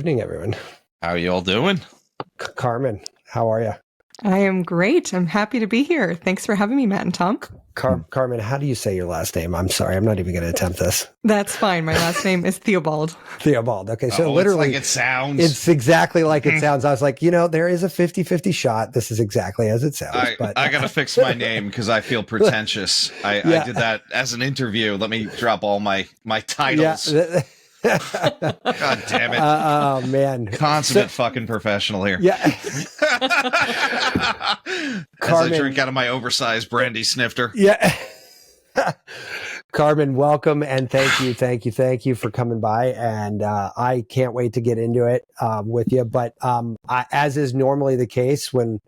evening, everyone. How are you all doing? Carmen, how are you? I am great. I'm happy to be here. Thanks for having me, Matt and Tom. Carmen, how do you say your last name? I'm sorry, I'm not even going to attempt this. That's fine. My last name is Theobald. Theobald. Okay, so literally, it's like it sounds. It's exactly like it sounds. I was like, there is a 50-50 shot. This is exactly as it sounds. I got to fix my name because I feel pretentious. I did that as an interview. Let me drop all my titles. Yeah. God damn it. Oh, man. Consummate fucking professional here. Yeah. Carmen, as I drink out of my oversized brandy snifter. Yeah. Carmen, welcome and thank you for coming by. And I can't wait to get into it with you. But as is normally the case when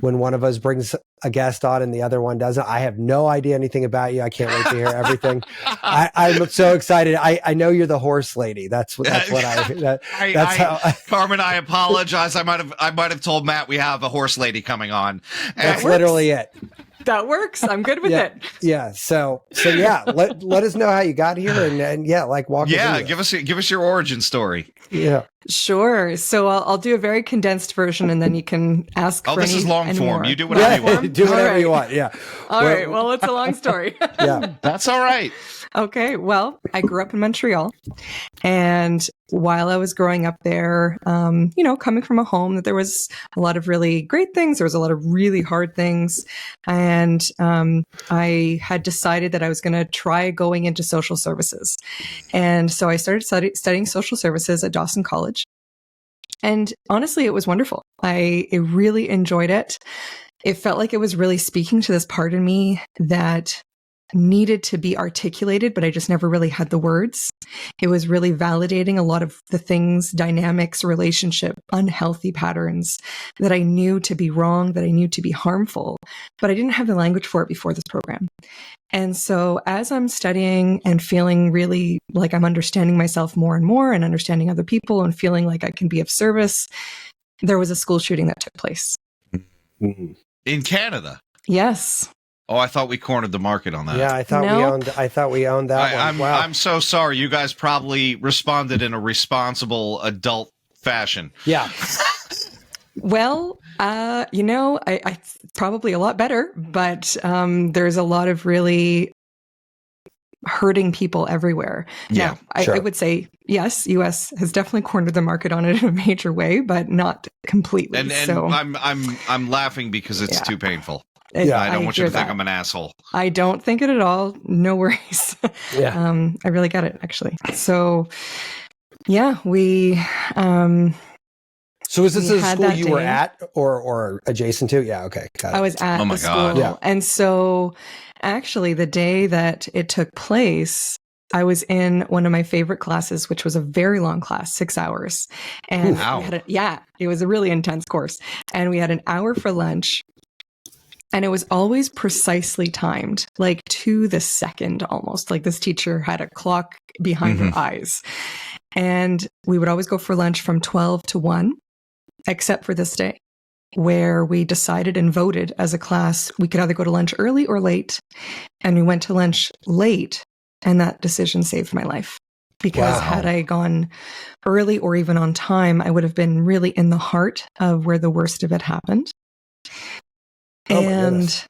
one of us brings a guest on and the other one doesn't, I have no idea anything about you. I can't wait to hear everything. I'm so excited. I know you're the horse lady. That's what Carmen, I apologize. I might have told Matt we have a horse lady coming on. That's literally it. That works. I'm good with it. Yeah. So yeah, let us know how you got here and walk. Yeah. Give us your origin story. Yeah. Sure. So I'll do a very condensed version and then you can ask for this any, is long form. more. You do whatever you want. Do whatever you want. Yeah. All right. Well, it's a long story. Yeah. That's all right. Okay. Well, I grew up in Montreal, and while I was growing up there, coming from a home that there was a lot of really great things, there was a lot of really hard things, and I had decided that I was going to try going into social services, and so I started studying social services at Dawson College, and honestly, it was wonderful. I really enjoyed it. It felt like it was really speaking to this part of me that needed to be articulated, but I just never really had the words. It was really validating a lot of the things, dynamics, relationship, unhealthy patterns that I knew to be wrong, that I knew to be harmful, but I didn't have the language for it before this program. And so as I'm studying and feeling really like I'm understanding myself more and more and understanding other people and feeling like I can be of service, there was a school shooting that took place. In Canada? Yes. Oh, I thought we cornered the market on that. Yeah, I thought we owned that one. Wow. I'm so sorry. You guys probably responded in a responsible adult fashion. Yeah. Well, I probably a lot better, but there's a lot of really hurting people everywhere. Yeah, now, sure. I would say, yes, U.S. has definitely cornered the market on it in a major way, but not completely. And so I'm laughing because it's too painful. Yeah, I don't want you to think I'm an asshole. I don't think it at all. No worries. Yeah. I really got it, actually. So, yeah, we... So is this a school you were day. at or adjacent to? Yeah, okay. Got it. I was at Oh my the school. God. Yeah. And so, actually, the day that it took place, I was in one of my favorite classes, which was a very long class, 6 hours. And Wow. it was a really intense course. And we had an hour for lunch. And it was always precisely timed, like to the second almost. Like this teacher had a clock behind her eyes. And we would always go for lunch from 12 to 1, except for this day, where we decided and voted as a class we could either go to lunch early or late. And we went to lunch late, and that decision saved my life. Because had I gone early or even on time, I would have been really in the heart of where the worst of it happened. And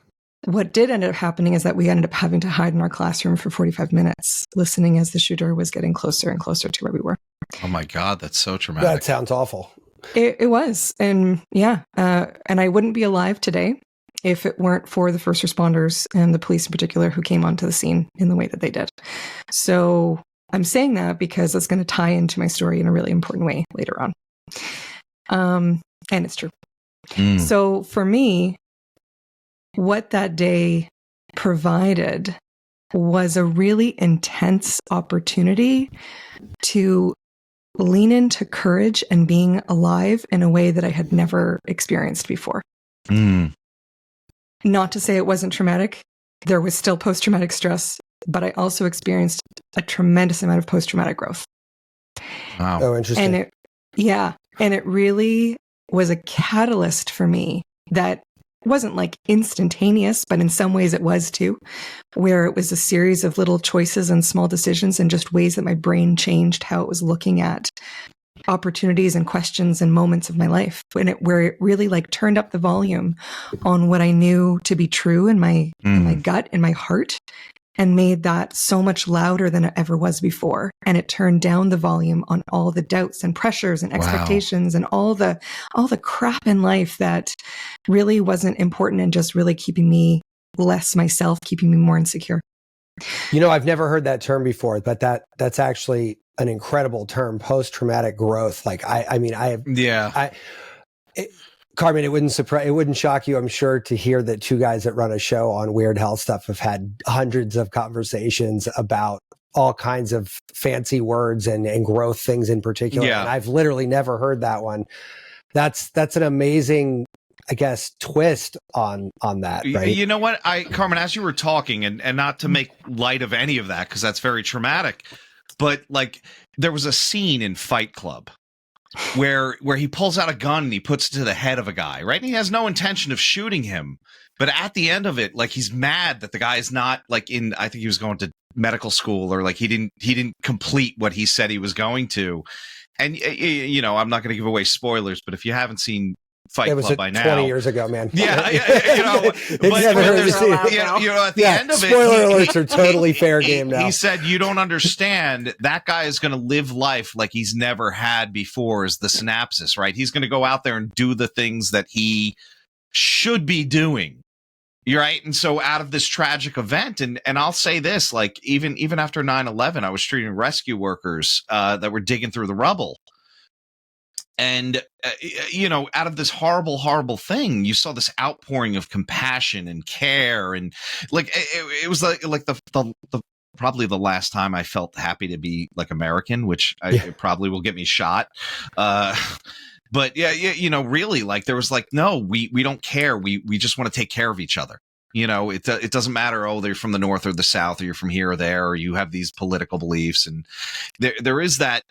what did end up happening is that we ended up having to hide in our classroom for 45 minutes, listening as the shooter was getting closer and closer to where we were. Oh my God, that's so traumatic. That sounds awful. It was. And and I wouldn't be alive today if it weren't for the first responders and the police in particular who came onto the scene in the way that they did. So I'm saying that because it's going to tie into my story in a really important way later on. And it's true. So for me, what that day provided was a really intense opportunity to lean into courage and being alive in a way that I had never experienced before. Not to say it wasn't traumatic. There was still post-traumatic stress, but I also experienced a tremendous amount of post-traumatic growth. Wow. Oh, interesting. And it really was a catalyst for me that wasn't like instantaneous, but in some ways it was too, where it was a series of little choices and small decisions and just ways that my brain changed how it was looking at opportunities and questions and moments of my life where it really like turned up the volume on what I knew to be true in my gut, in my heart, and made that so much louder than it ever was before. And it turned down the volume on all the doubts and pressures and expectations and all the crap in life that really wasn't important and just really keeping me less myself, keeping me more insecure. I've never heard that term before, but that's actually an incredible term, post-traumatic growth. Like, Carmen, it wouldn't shock you, I'm sure, to hear that two guys that run a show on weird health stuff have had hundreds of conversations about all kinds of fancy words and growth things in particular. Yeah. And I've literally never heard that one. That's an amazing, I guess, twist on that, right? You know what, Carmen, as you were talking, and not to make light of any of that, because that's very traumatic, but like there was a scene in Fight Club where he pulls out a gun and he puts it to the head of a guy, right? And he has no intention of shooting him. But at the end of it, like, he's mad that the guy is not like I think he was going to medical school, or like he didn't complete what he said he was going to. And, I'm not going to give away spoilers, but if you haven't seen Fight Club by now, 20 years ago, man. Yeah, but at the end of it, spoiler alerts are totally fair game now. He said, "You don't understand. That guy is going to live life like he's never had before." Is the synopsis, right? He's going to go out there and do the things that he should be doing. You're right. And so out of this tragic event, and I'll say this, like, even after 9/11, I was treating rescue workers that were digging through the rubble. And, out of this horrible, horrible thing, you saw this outpouring of compassion and care. And like, it was like the probably the last time I felt happy to be like American, which it probably will get me shot. But really, like, there was like, no, we don't care. We just want to take care of each other. It doesn't matter, they're from the North or the South, or you're from here or there, or you have these political beliefs. And there is that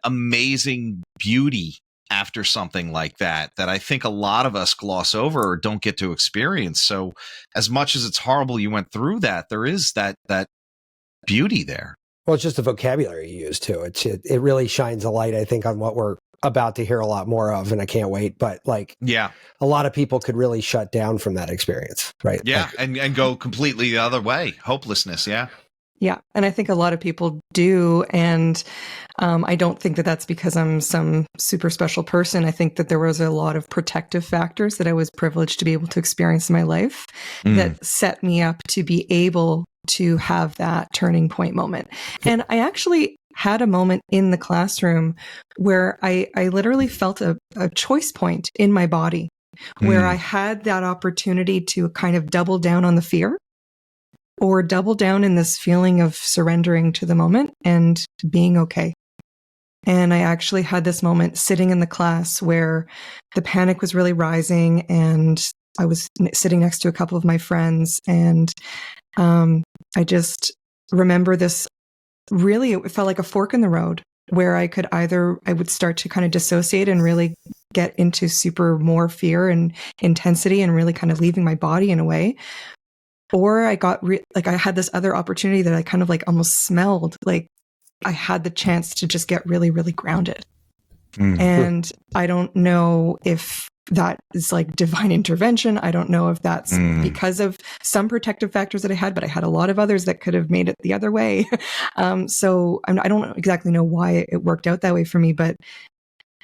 amazing beauty after something like that I think a lot of us gloss over or don't get to experience. So as much as it's horrible you went through that, there is that beauty there. Well, it's just the vocabulary you use too. It really shines a light, I think, on what we're about to hear a lot more of, and I can't wait. But a lot of people could really shut down from that experience, right? Yeah, and go completely the other way. Hopelessness, yeah. Yeah, and I think a lot of people do, and I don't think that that's because I'm some super special person. I think that there was a lot of protective factors that I was privileged to be able to experience in my life that set me up to be able to have that turning point moment. And I actually had a moment in the classroom where I literally felt a choice point in my body where I had that opportunity to kind of double down on the fear, or double down in this feeling of surrendering to the moment and being okay. And I actually had this moment sitting in the class where the panic was really rising, and I was sitting next to a couple of my friends, and I just remember this, really, it felt like a fork in the road where I would start to kind of dissociate and really get into super more fear and intensity and really kind of leaving my body in a way. Or I got I had this other opportunity that I kind of like almost smelled like I had the chance to just get really, really grounded. And I don't know if that is like divine intervention. I don't know if that's because of some protective factors that I had, but I had a lot of others that could have made it the other way. So I don't exactly know why it worked out that way for me, but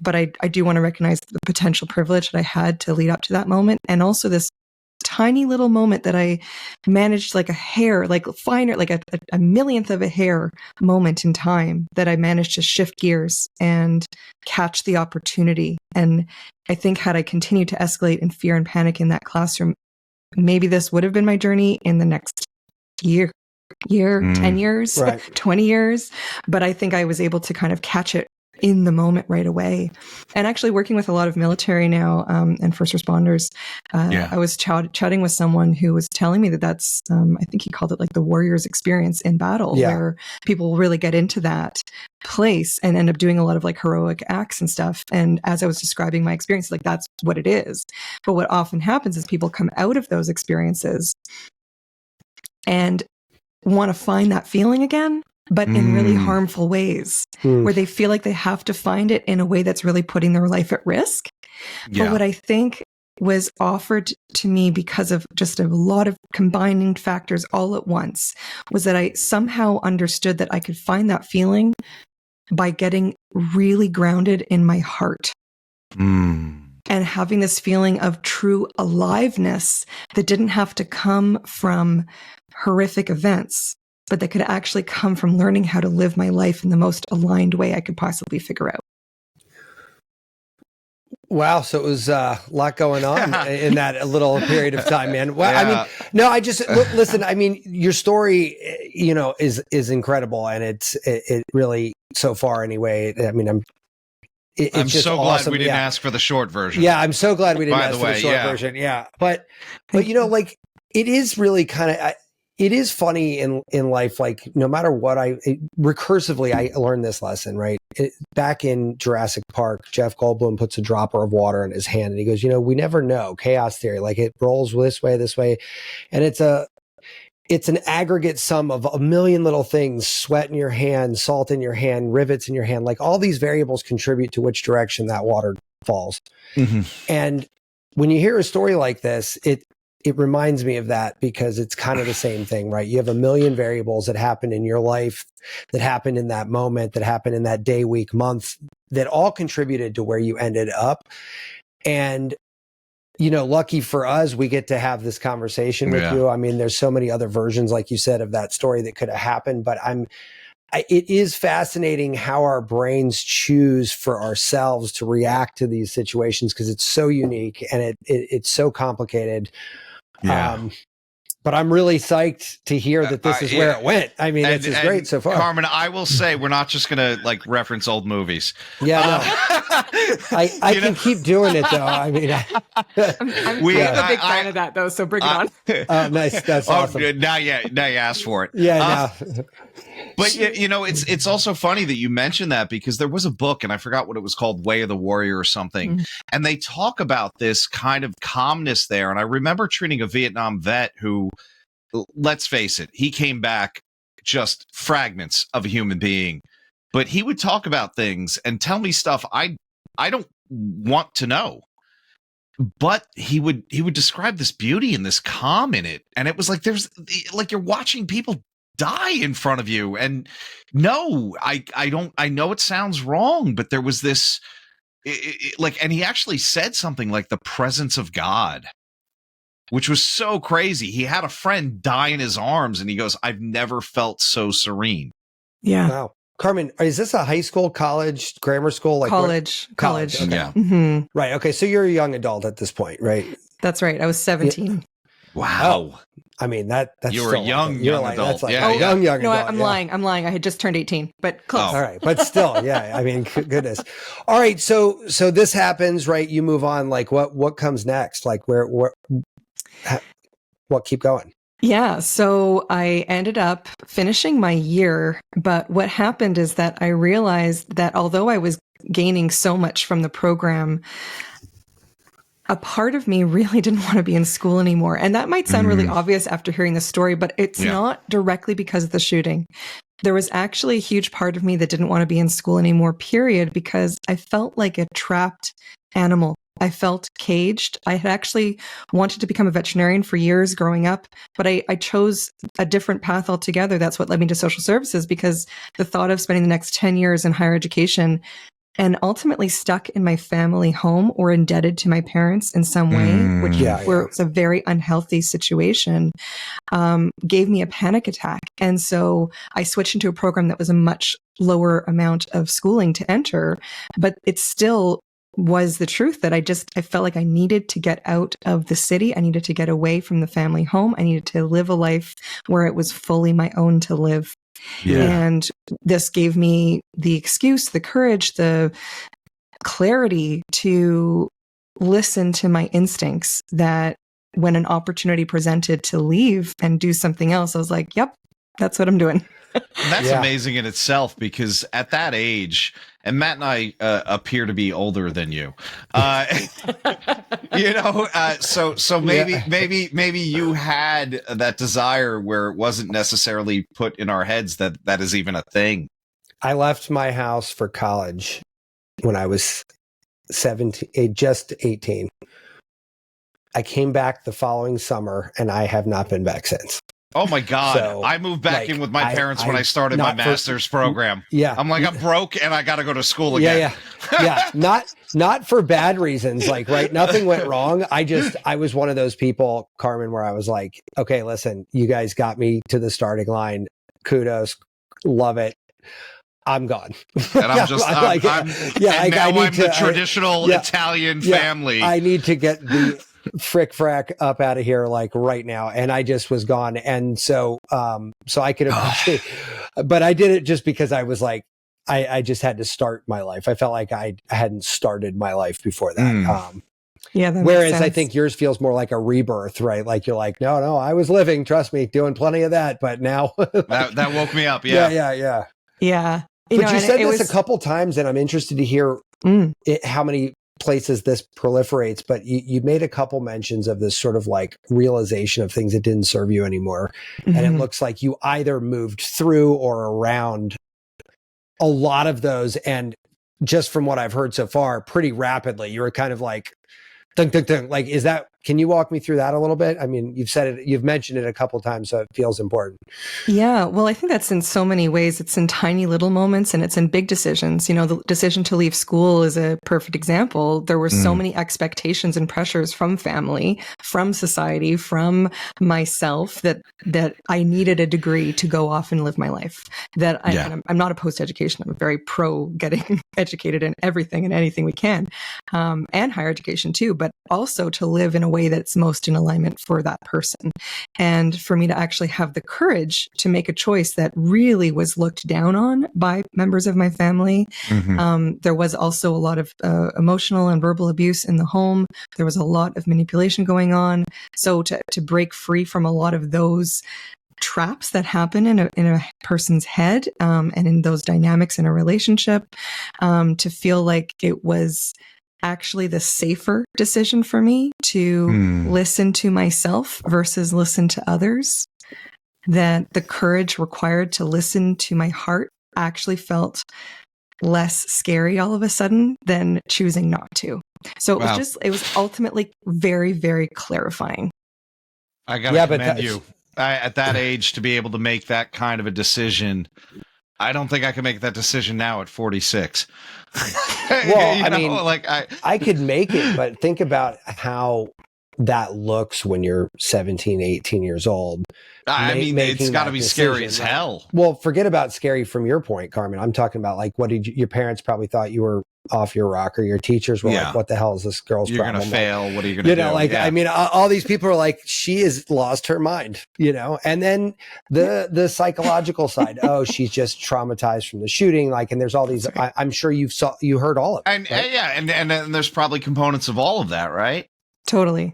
I do want to recognize the potential privilege that I had to lead up to that moment. And also this tiny little moment that I managed, like a hair, like finer, like a millionth of a hair moment in time, that I managed to shift gears and catch the opportunity. And I think had I continued to escalate in fear and panic in that classroom, maybe this would have been my journey in the next year, 10 years, right. 20 years. But I think I was able to kind of catch it in the moment right away. And actually working with a lot of military now and first responders, I was chatting with someone who was telling me that's, I think he called it like the warrior's experience in battle, where people really get into that place and end up doing a lot of like heroic acts and stuff. And as I was describing my experience, like that's what it is. But what often happens is people come out of those experiences and want to find that feeling again, but in really harmful ways, where they feel like they have to find it in a way that's really putting their life at risk. Yeah. But what I think was offered to me because of just a lot of combining factors all at once was that I somehow understood that I could find that feeling by getting really grounded in my heart. And having this feeling of true aliveness that didn't have to come from horrific events, but that could actually come from learning how to live my life in the most aligned way I could possibly figure out. Wow. So it was a lot going on in that little period of time, man. Well, I mean, no, I just listen, I mean, your story, you know, is incredible. And it really, so far anyway, I mean, I'm just so awesome. glad we didn't ask for the short version. Yeah, I'm so glad we didn't ask for the short yeah. version. Yeah, but you know, like it is really kind of it is funny in life. Like no matter what, recursively I learned this lesson. Right back in Jurassic Park, Jeff Goldblum puts a dropper of water in his hand, and he goes, "You know, we never know. Chaos theory. Like it rolls this way, and it's an aggregate sum of a million little things, sweat in your hand, salt in your hand, rivets in your hand. Like all these variables contribute to which direction that water falls." And when you hear a story like this, it reminds me of that because it's kind of the same thing, right? You have a million variables that happen in your life, that happened in that moment, that happened in that day, week, month, that all contributed to where you ended up. And you know, lucky for us, we get to have this conversation with you. I mean, there's so many other versions, like you said, of that story that could have happened. But it is fascinating how our brains choose for ourselves to react to these situations because it's so unique and it's so complicated. Yeah. But I'm really psyched to hear that this is where it went. I mean, it's just great so far. Carmen, I will say we're not just going to like reference old movies. Yeah, no. I can keep doing it though. I mean, I'm a big fan of that though, so bring it on. Nice. That's awesome. Now you asked for it. Yeah, But you know, it's also funny that you mentioned that because there was a book and I forgot what it was called, Way of the Warrior or something. And they talk about this kind of calmness there. And I remember treating a Vietnam vet who, let's face it, he came back just fragments of a human being, but he would talk about things and tell me stuff I don't want to know. But he would describe this beauty and this calm in it. And it was like, there's like, you're watching people die in front of you. And no, I know it sounds wrong, but there was this like, and he actually said something like the presence of God, which was so crazy. He had a friend die in his arms and he goes, I've never felt so serene. Yeah. Wow. Carmen, is this a high school, college, grammar school? Like college. Okay. Yeah. Mm-hmm. Right. Okay. So you're a young adult at this point, right? That's right. I was 17. Yeah. Wow. I mean, that's you're a young like, adult. That's like yeah, young No, adult. I'm lying. I had just turned 18, but close. All right. But still, yeah. I mean, goodness. All right. So this happens, right? You move on. Like what comes next? Like what keep going? Yeah. So I ended up finishing my year. But what happened is that I realized that although I was gaining so much from the program, a part of me really didn't want to be in school anymore. And that might sound really obvious after hearing the story, but it's not directly because of the shooting. There was actually a huge part of me that didn't want to be in school anymore, period, because I felt like a trapped animal. I felt caged. I had actually wanted to become a veterinarian for years growing up, but I chose a different path altogether. That's what led me to social services, because the thought of spending the next 10 years in higher education and ultimately stuck in my family home or indebted to my parents in some way, which where it was a very unhealthy situation, gave me a panic attack. And so I switched into a program that was a much lower amount of schooling to enter, but it still was the truth that I felt like I needed to get out of the city. I needed to get away from the family home. I needed to live a life where it was fully my own to live. Yeah. And this gave me the excuse, the courage, the clarity to listen to my instincts, that when an opportunity presented to leave and do something else, I was like, yep, that's what I'm doing. That's amazing in itself, because at that age, and Matt and I appear to be older than you, so maybe you had that desire where it wasn't necessarily put in our heads that is even a thing. I left my house for college when I was 17, just 18. I came back the following summer, and I have not been back since. Oh my God. So, I moved back in with my parents when I started my master's program. Yeah. I'm like, I'm broke and I got to go to school again. Yeah. Not for bad reasons. Like, right. Nothing went wrong. I was one of those people, Carmen, where I was like, okay, listen, you guys got me to the starting line. Kudos. Love it. I'm gone. And I'm just, I'm the traditional Italian family. I need to get the frick frack up out of here, like right now. And I just was gone. And so I could appreciate, but I did it just because I was like, I just had to start my life. I felt like I hadn't started my life before that. Whereas I think yours feels more like a rebirth, right? Like you're like, no, I was living, trust me, doing plenty of that, but now that woke me up. Yeah. Yeah. But you said this a couple times, and I'm interested to hear how many places this proliferates, but you made a couple mentions of this sort of like realization of things that didn't serve you anymore. Mm-hmm. And it looks like you either moved through or around a lot of those. And just from what I've heard so far, pretty rapidly, you were kind of like, dun, dun, dun. Like, is that, can you walk me through that a little bit? I mean, you've mentioned it a couple of times, so it feels important. Yeah. Well, I think that's in so many ways. It's in tiny little moments, and it's in big decisions. The decision to leave school is a perfect example. There were so many expectations and pressures from family, from society, from myself that I needed a degree to go off and live my life. I'm not opposed to education. I'm very pro getting educated in everything and anything we can, and higher education too, but also to live in a way that's most in alignment for that person. And for me to actually have the courage to make a choice that really was looked down on by members of my family. Mm-hmm. There was also a lot of emotional and verbal abuse in the home. There was a lot of manipulation going on. So to break free from a lot of those traps that happen in a person's head, and in those dynamics in a relationship, to feel like it was actually the safer decision for me to listen to myself versus listen to others, that the courage required to listen to my heart actually felt less scary all of a sudden than choosing not to. So it was ultimately very, very clarifying. I gotta commend you. At that age, to be able to make that kind of a decision, I don't think I can make that decision now at 46. Well, I could make it, but think about how that looks when you're 17, 18 years old. It's got to be scary as hell. Well, forget about scary from your point, Carmen. I'm talking about like, your parents probably thought you were off your rocker. Your teachers were like, what the hell is this girl's problem? You're going to fail. What are you going to do? I mean, all these people are like, she has lost her mind, and then the psychological side. Oh, she's just traumatized from the shooting. Like, and there's all these, I'm sure you heard all of it. And right? And there's probably components of all of that, right? Totally.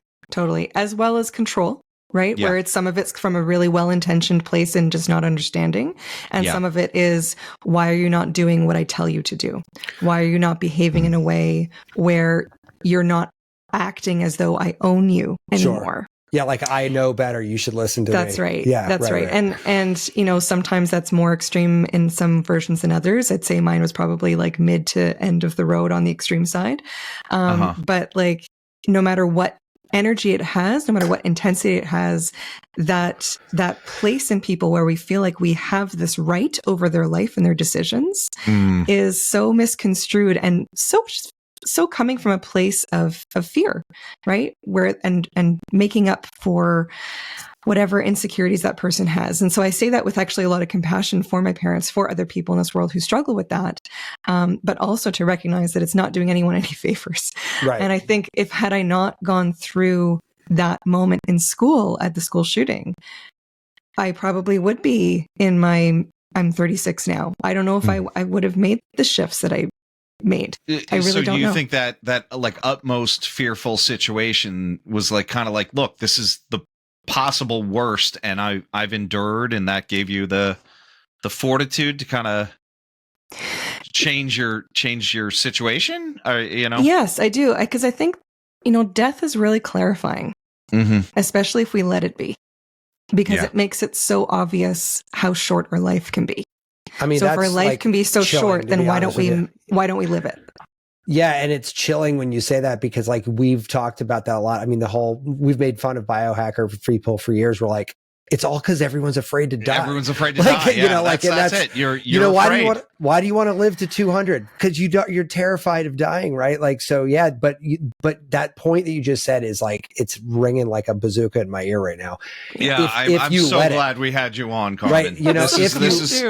As well as control. Right? Yeah. Where some of it's from a really well-intentioned place and just not understanding. And some of it is, why are you not doing what I tell you to do? Why are you not behaving in a way where you're not acting as though I own you anymore? Sure. Yeah, like I know better. You should listen to me. That's right. Yeah, that's right. And sometimes that's more extreme in some versions than others. I'd say mine was probably like mid to end of the road on the extreme side. But like, no matter what energy it has, no matter what intensity it has, that place in people where we feel like we have this right over their life and their decisions is so misconstrued and so coming from a place of fear, right? Where and making up for whatever insecurities that person has. And so I say that with actually a lot of compassion for my parents, for other people in this world who struggle with that, but also to recognize that it's not doing anyone any favors. Right. And I think had I not gone through that moment in school at the school shooting, I probably would be I'm 36 now. I don't know if I would have made the shifts that I made. I really don't know. So do you think that like utmost fearful situation was like kind of like, look, this is the possible worst, and I've endured, and that gave you the the fortitude to kind of change your situation, or Yes, I do, because I think death is really clarifying, especially if we let it be, because it makes it so obvious how short our life can be. I mean, so if our life can be so short, then why don't we live it? Yeah, and it's chilling when you say that, because like we've talked about that a lot. I mean, we've made fun of biohacker people for years. We're like, it's all because everyone's afraid to die. Everyone's afraid to die. Yeah, that's it. You're afraid. Why do you want to live to 200? Because you're terrified of dying, right? Like, so yeah, but that point that you just said is like, it's ringing like a bazooka in my ear right now. Yeah, I'm so glad we had you on, Carmen. Right, this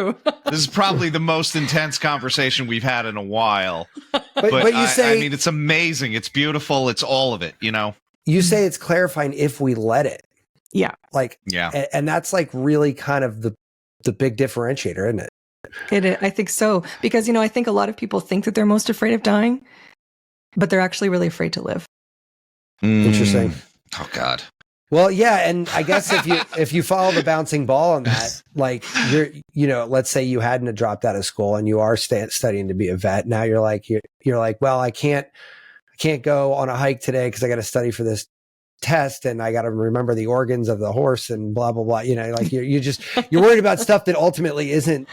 is probably the most intense conversation we've had in a while. But you say, I mean, it's amazing. It's beautiful. It's all of it. You say it's clarifying if we let it. Yeah. And that's like really kind of the big differentiator, isn't it? It is, I think so. Because, I think a lot of people think that they're most afraid of dying, but they're actually really afraid to live. Interesting. Oh, God. Well, yeah. And I guess if you follow the bouncing ball on that, like let's say you hadn't dropped out of school and you are studying to be a vet. Now you're like, well, I can't go on a hike today because I got to study for this test and I got to remember the organs of the horse and blah blah blah. Like you're worried about stuff that ultimately isn't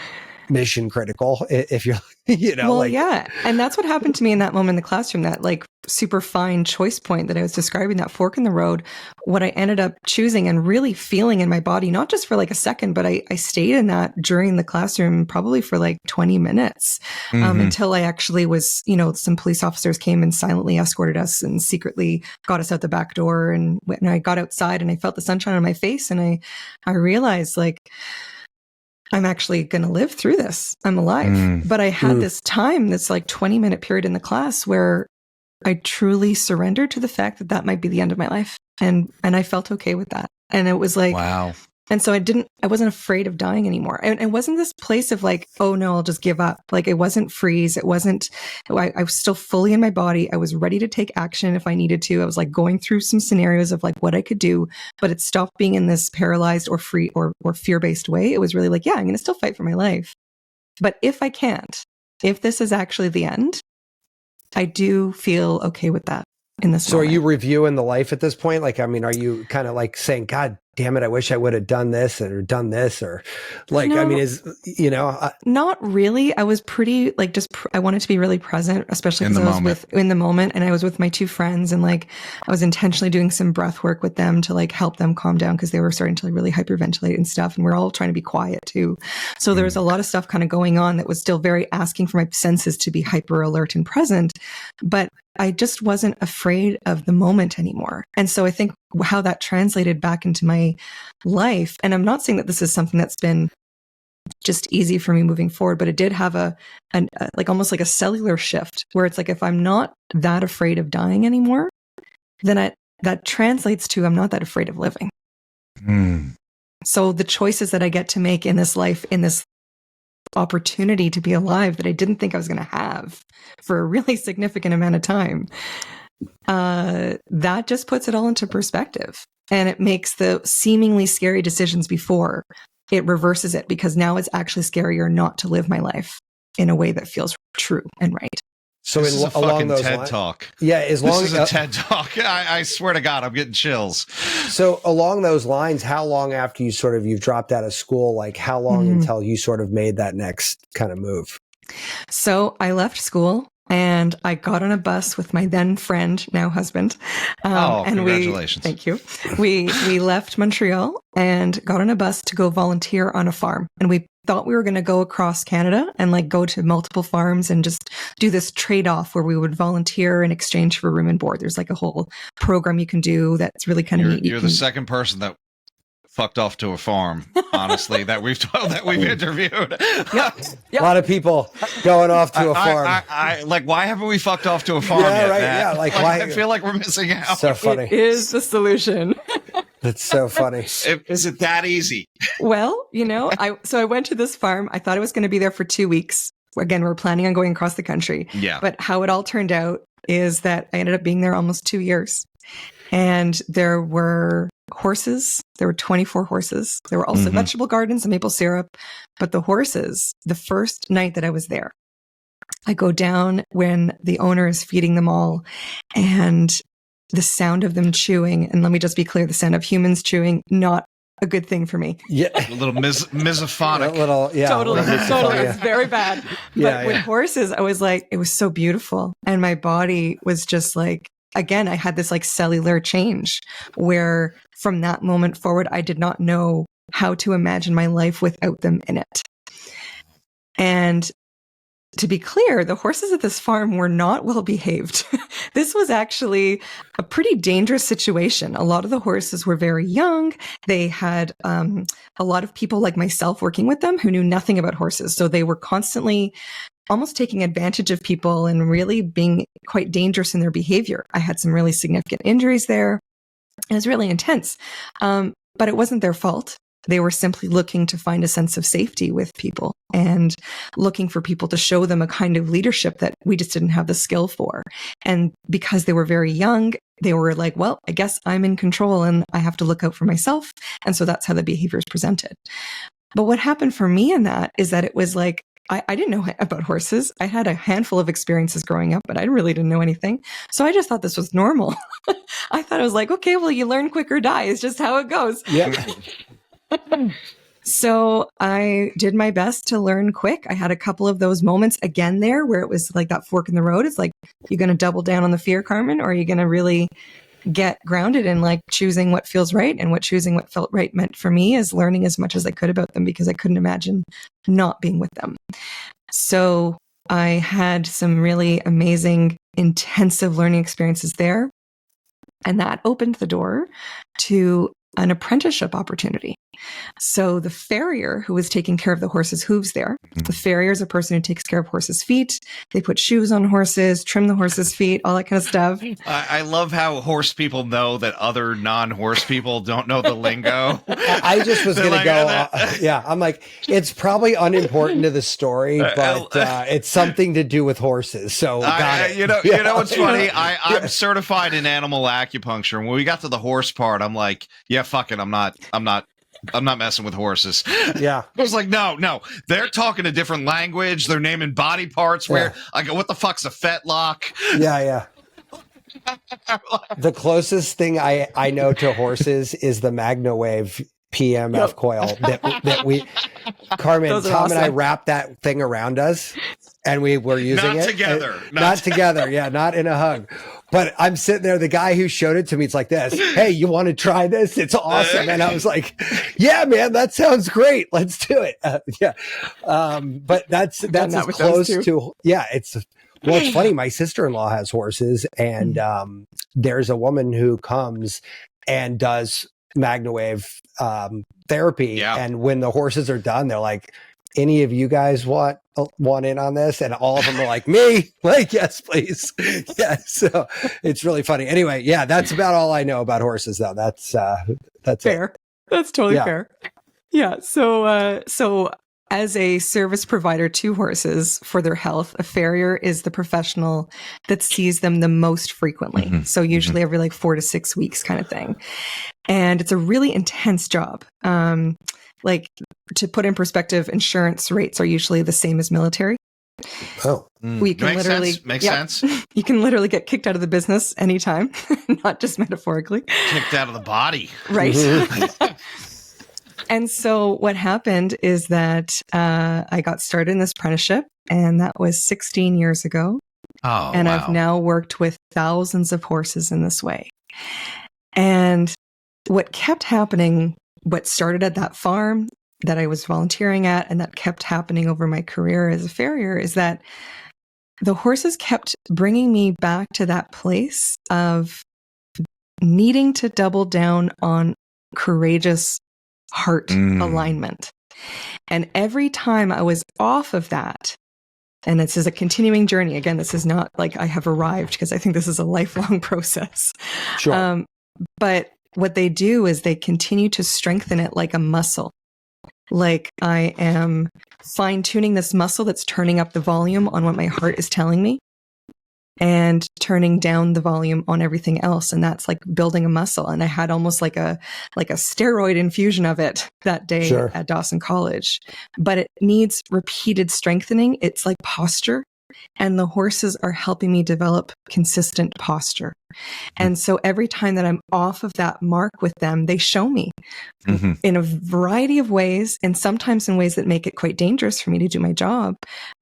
mission critical. If you're, yeah, and that's what happened to me in that moment in the classroom. That like super fine choice point that I was describing, that fork in the road. What I ended up choosing and really feeling in my body, not just for like a second, but I stayed in that during the classroom, probably for like 20 minutes, until I actually was, some police officers came and silently escorted us and secretly got us out the back door. And when I got outside and I felt the sunshine on my face, and I realized like, I'm actually going to live through this. I'm alive. But I had this time, this like 20-minute period in the class where I truly surrendered to the fact that might be the end of my life. And I felt okay with that. And it was like, wow. And so I wasn't afraid of dying anymore. And it wasn't this place of like, oh no, I'll just give up. Like it wasn't freeze. I was still fully in my body. I was ready to take action if I needed to. I was like going through some scenarios of like what I could do, but it stopped being in this paralyzed or free or fear-based way. It was really like, yeah, I'm going to still fight for my life. But if I can't, if this is actually the end, I do feel okay with that in this moment. Are you reviewing the life at this point? Like, I mean, are you kind of like saying, God damn it, I wish I would have done this or done this, or like, no, I mean, not really. I was pretty like, I wanted to be really present, especially because I was in the moment, and I was with my two friends, and like, I was intentionally doing some breath work with them to like help them calm down because they were starting to like really hyperventilate and stuff. And we're all trying to be quiet too. So there was a lot of stuff kind of going on that was still very asking for my senses to be hyper alert and present. But I just wasn't afraid of the moment anymore. And so I think how that translated back into my life, and I'm not saying that this is something that's been just easy for me moving forward, but it did have a like almost like a cellular shift where it's like, if I'm not that afraid of dying anymore, then that translates to I'm not that afraid of living. So the choices that I get to make in this life, in this opportunity to be alive that I didn't think I was going to have for a really significant amount of time, that just puts it all into perspective, and it makes the seemingly scary decisions before, it reverses it, because now it's actually scarier not to live my life in a way that feels true and right. So this is a fucking TED Talk. Yeah, this is a TED Talk. I swear to God, I'm getting chills. So along those lines, how long after you've dropped out of school, like how long until you sort of made that next kind of move? So I left school and I got on a bus with my then friend, now husband. And congratulations. Thank you. We left Montreal and got on a bus to go volunteer on a farm. And we thought we were going to go across Canada and like go to multiple farms and just do this trade-off where we would volunteer in exchange for room and board. There's like a whole program you can do that's really kind of neat. You're the second person that fucked off to a farm, honestly, that we've interviewed. Yep. A lot of people going off to a farm. I like, why haven't we fucked off to a farm yet? Right, yeah, like why? I feel like we're missing out. So funny. It is the solution. That's so funny. Is it that easy? Well, I went to this farm. I thought I was going to be there for 2 weeks. Again, we're planning on going across the country. Yeah. But how it all turned out is that I ended up being there almost 2 years. And there were horses. There were 24 horses. There were also vegetable gardens and maple syrup. But the horses, the first night that I was there, I go down when the owner is feeding them all, and the sound of them chewing. And let me just be clear, the sound of humans chewing, not a good thing for me. Yeah. A little misophonic. Totally. It's very bad. Yeah, But with horses, I was like, it was so beautiful. And my body was just like, again, I had this like cellular change where from that moment forward, I did not know how to imagine my life without them in it. And to be clear, the horses at this farm were not well behaved. This was actually a pretty dangerous situation. A lot of the horses were very young. They had a lot of people like myself working with them who knew nothing about horses. So they were constantly almost taking advantage of people and really being quite dangerous in their behavior. I had some really significant injuries there. It was really intense. But it wasn't their fault. They were simply looking to find a sense of safety with people and looking for people to show them a kind of leadership that we just didn't have the skill for. And because they were very young, they were like, well, I guess I'm in control and I have to look out for myself. And so that's how the behavior is presented. But what happened for me in that is that it was like, I didn't know about horses. I had a handful of experiences growing up, but I really didn't know anything. So I just thought this was normal. I thought it was like, okay, well, you learn quick or die. It's just how it goes. Yeah. So I did my best to learn quick. I had a couple of those moments again there where it was like that fork in the road. It's like, you're going to double down on the fear, Carmen, or are you going to really get grounded in like choosing what feels right? And what choosing what felt right meant for me is learning as much as I could about them because I couldn't imagine not being with them. So I had some really amazing, intensive learning experiences there. And that opened the door to an apprenticeship opportunity. So the farrier who was taking care of the horses' hooves there, the farrier is a person who takes care of horses' feet. They put shoes on horses, trim the horses' feet, all that kind of stuff. I love how horse people know that other non-horse people don't know the lingo. I just was going to go, I'm like, it's probably unimportant to the story, but it's something to do with horses. So got it. You know what's funny? I'm certified in animal acupuncture. And when we got to the horse part, I'm like, yeah, fuck it. I'm not messing with horses. Yeah. I was like, no. They're talking a different language. They're naming body parts where I go, what the fuck's a fetlock? Yeah. The closest thing I know to horses is the MagnaWave PMF coil that we, Carmen, Tom awesome. And I wrapped that thing around us and we were using not it. Together. Not together. Yeah. Not in a hug. But I'm sitting there, the guy who showed it to me, it's like this. Hey, you want to try this? It's awesome. And I was like, yeah, man, that sounds great. Let's do it. But that's as close to, it's funny. My sister-in-law has horses and there's a woman who comes and does MagnaWave therapy. Yeah. And when the horses are done, they're like, any of you guys want in on this? And all of them are like, me? Like, yes, please. Yeah. So it's really funny. Anyway, yeah, that's about all I know about horses, though. That's fair. It. That's totally fair. Yeah. So as a service provider to horses for their health, a farrier is the professional that sees them the most frequently. Mm-hmm. So usually every like 4 to 6 weeks kind of thing. And it's a really intense job. Like, to put in perspective, insurance rates are usually the same as military. Oh, we can makes sense. You can literally get kicked out of the business anytime, not just metaphorically. Kicked out of the body. Right. And so what happened is that I got started in this apprenticeship, and that was 16 years ago. Oh, and wow. I've now worked with thousands of horses in this way. And what kept happening, what started at that farm that I was volunteering at, and that kept happening over my career as a farrier, is that the horses kept bringing me back to that place of needing to double down on courageous heart alignment. And every time I was off of that, and this is a continuing journey. Again, this is not like I have arrived, because I think this is a lifelong process. Sure. But what they do is they continue to strengthen it like a muscle. Like I am fine-tuning this muscle that's turning up the volume on what my heart is telling me. and turning down the volume on everything else. And that's like building a muscle. And I had almost like a steroid infusion of it that day at Dawson College, but it needs repeated strengthening. It's like posture. And the horses are helping me develop consistent posture. And so every time that I'm off of that mark with them, they show me in a variety of ways, and sometimes in ways that make it quite dangerous for me to do my job.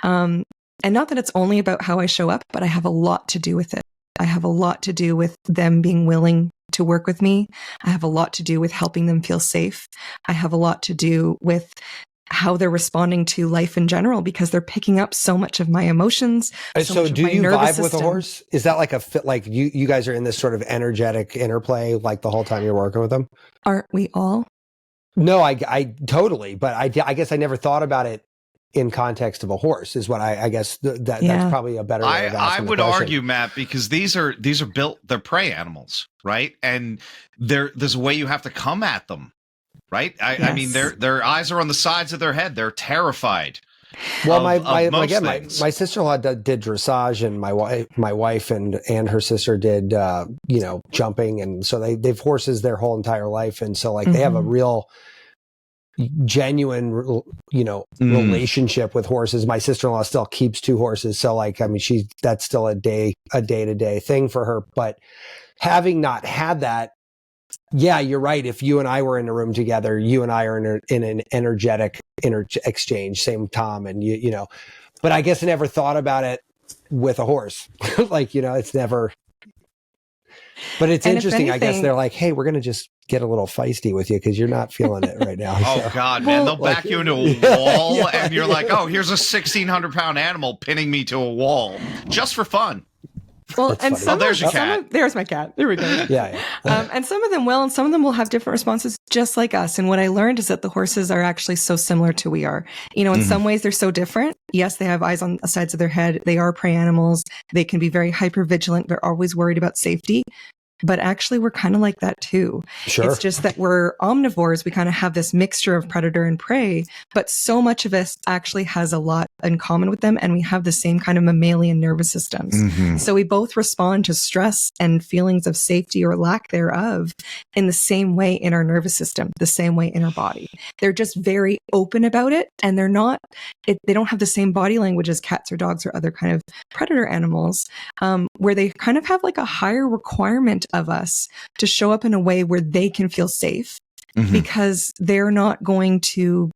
And not that it's only about how I show up, but I have a lot to do with it. I have a lot to do with them being willing to work with me. I have a lot to do with helping them feel safe. I have a lot to do with how they're responding to life in general, because they're picking up so much of my emotions. So do you vibe with a horse? Is that like a fit? Like you guys are in this sort of energetic interplay, like the whole time you're working with them? Aren't we all? No, I totally, but I guess I never thought about it in context of a horse is what I guess that's probably a better way of asking I would the question. argue, Matt, because these are built, they're prey animals, right? And there's a way you have to come at them. Right? I mean, their eyes are on the sides of their head. They're terrified. Well, my sister-in-law did dressage, and my wife and her sister did jumping, and so they've horses their whole entire life, and so like they have a real genuine relationship with horses. My sister-in-law still keeps 2 horses, so like I mean that's still a day-to-day thing for her. But having not had that, yeah, you're right. If you and I were in a room together, you and I are in an energetic exchange, same Tom, and you know, but I guess I never thought about it with a horse. Like, it's never, but it's interesting. I guess they're like, hey, we're going to just get a little feisty with you because you're not feeling it right now. Oh, God, man. They'll back you into a wall and you're like, oh, here's a 1,600-pound animal pinning me to a wall just for fun. Well, and there's your cat. There's my cat. There we go. Yeah. And some of them will, and some of them will have different responses, just like us. And what I learned is that the horses are actually so similar to we are. In some ways, they're so different. Yes, they have eyes on the sides of their head. They are prey animals. They can be very hypervigilant. They're always worried about safety. But actually, we're kind of like that too. Sure. It's just that we're omnivores. We kind of have this mixture of predator and prey, but so much of us actually has a lot in common with them. And we have the same kind of mammalian nervous systems. So we both respond to stress and feelings of safety or lack thereof in the same way in our nervous system, the same way in our body. They're just very open about it. And they don't have the same body language as cats or dogs or other kind of predator animals, where they kind of have like a higher requirement of us to show up in a way where they can feel safe, because they're not going to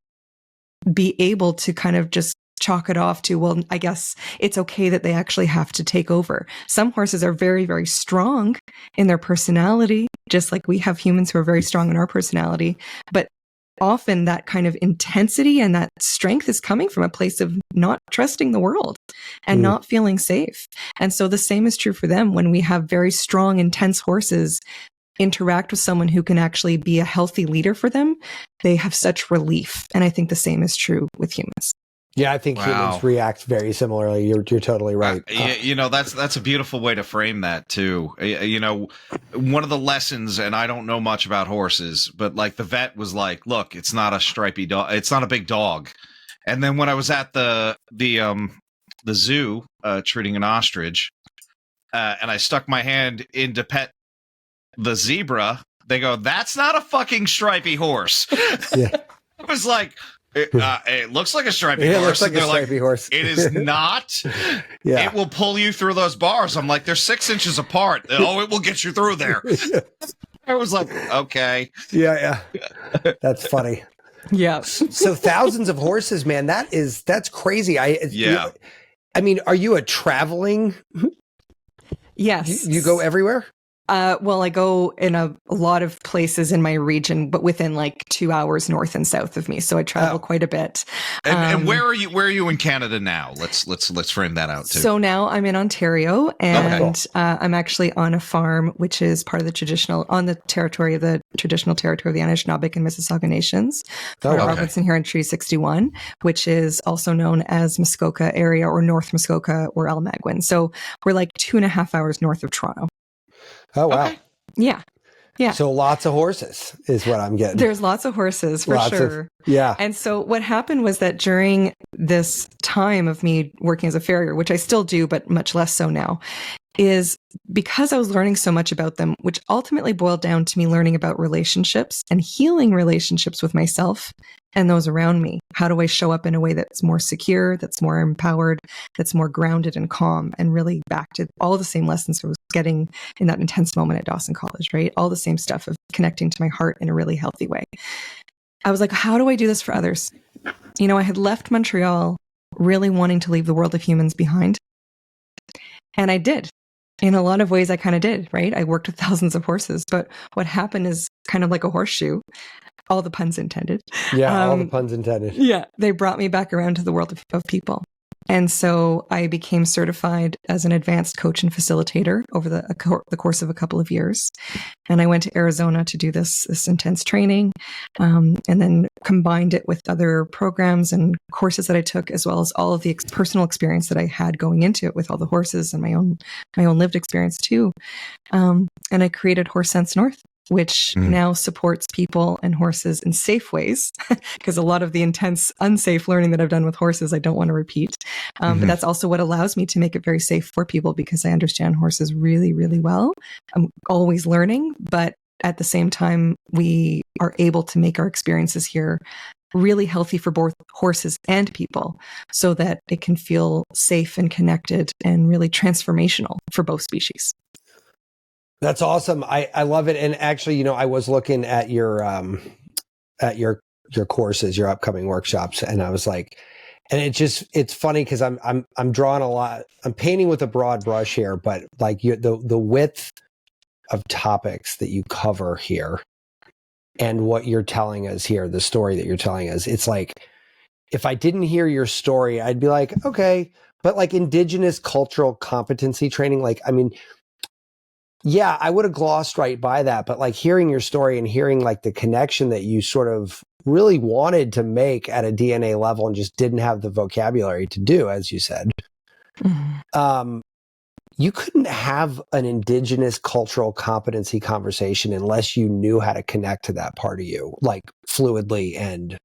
be able to kind of just chalk it off to, well, I guess it's okay that they actually have to take over. Some horses are very, very strong in their personality, just like we have humans who are very strong in our personality. But often that kind of intensity and that strength is coming from a place of not trusting the world and not feeling safe. And so the same is true for them. When we have very strong, intense horses interact with someone who can actually be a healthy leader for them, they have such relief. And I think the same is true with humans. Yeah, I think humans react very similarly. You're totally right. That's a beautiful way to frame that too. One of the lessons, and I don't know much about horses, but like the vet was like, "Look, it's not a stripy dog. It's not a big dog." And then when I was at the zoo treating an ostrich, and I stuck my hand in to pet the zebra, they go, "That's not a fucking stripy horse." Yeah. I was like, it looks like a stripy horse. It looks like a stripy horse. It is not. Yeah. It will pull you through those bars. I'm like, they're 6 inches apart. Oh, it will get you through there. I was like, okay. Yeah. That's funny. Yeah. So thousands of horses, man. That's crazy. I mean, are you a traveling? Yes. You go everywhere? Well, I go in a lot of places in my region, but within like 2 hours north and south of me. So I travel quite a bit. And where are you? Where are you in Canada now? Let's frame that out too. So now I'm in Ontario, and I'm actually on a farm, which is part of the traditional territory of the Anishinaabe and Mississauga Nations, Robinson here in Treaty 61, which is also known as Muskoka area or North Muskoka or Almagwin. So we're like 2.5 hours north of Toronto. Oh, wow. Okay. Yeah. Yeah. So lots of horses is what I'm getting. There's lots of horses for sure. Yeah. And so what happened was that during this time of me working as a farrier, which I still do, but much less so now, is because I was learning so much about them, which ultimately boiled down to me learning about relationships and healing relationships with myself and those around me. How do I show up in a way that's more secure, that's more empowered, that's more grounded and calm, and really back to all the same lessons I was getting in that intense moment at Dawson College, right? All the same stuff of connecting to my heart in a really healthy way. I was like, how do I do this for others? You know, I had left Montreal really wanting to leave the world of humans behind. And I did. In a lot of ways, I kind of did, right? I worked with thousands of horses, but what happened is kind of like a horseshoe, all the puns intended. Yeah, all the puns intended. Yeah, they brought me back around to the world of people. And so I became certified as an advanced coach and facilitator over the course of a couple of years. And I went to Arizona to do this intense training, and then combined it with other programs and courses that I took, as well as all of the personal experience that I had going into it with all the horses and my own lived experience too. And I created Horse Sense North, which now supports people and horses in safe ways, because a lot of the intense, unsafe learning that I've done with horses, I don't want to repeat. But that's also what allows me to make it very safe for people, because I understand horses really, really well. I'm always learning, but at the same time, we are able to make our experiences here really healthy for both horses and people, so that it can feel safe and connected and really transformational for both species. That's awesome. I love it. And actually, you know, I was looking at your courses, your upcoming workshops, and I was like, and it's funny because I'm drawing a lot. I'm painting with a broad brush here, but like the width of topics that you cover here and what you're telling us here, the story that you're telling us, it's like, if I didn't hear your story, I'd be like, okay, but like Indigenous cultural competency training, like, I mean, yeah, I would have glossed right by that. But like hearing your story and hearing like the connection that you sort of really wanted to make at a DNA level and just didn't have the vocabulary to do, as you said, you couldn't have an Indigenous cultural competency conversation unless you knew how to connect to that part of you, like fluidly and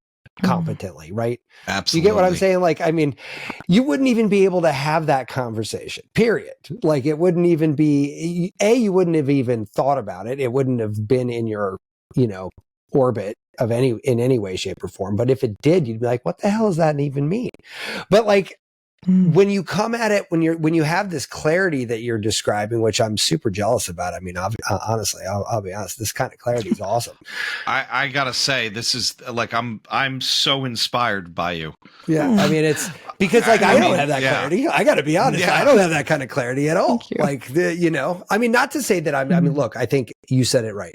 competently, right? Absolutely. You get what I'm saying? Like, I mean, you wouldn't even be able to have that conversation, period. Like, it wouldn't even be, you wouldn't have even thought about it. It wouldn't have been in your, you know, orbit of in any way, shape, or form. But if it did, you'd be like, what the hell does that even mean? But like, when you come at it, when you have this clarity that you're describing, which I'm super jealous about. I mean, honestly, I'll be honest. This kind of clarity is awesome. I gotta say, this is like I'm so inspired by you. Yeah, I mean, it's because like I don't have that clarity. I got to be honest. I don't have that kind of clarity at all. Like you know, I mean, not to say that I mean, look, I think you said it right.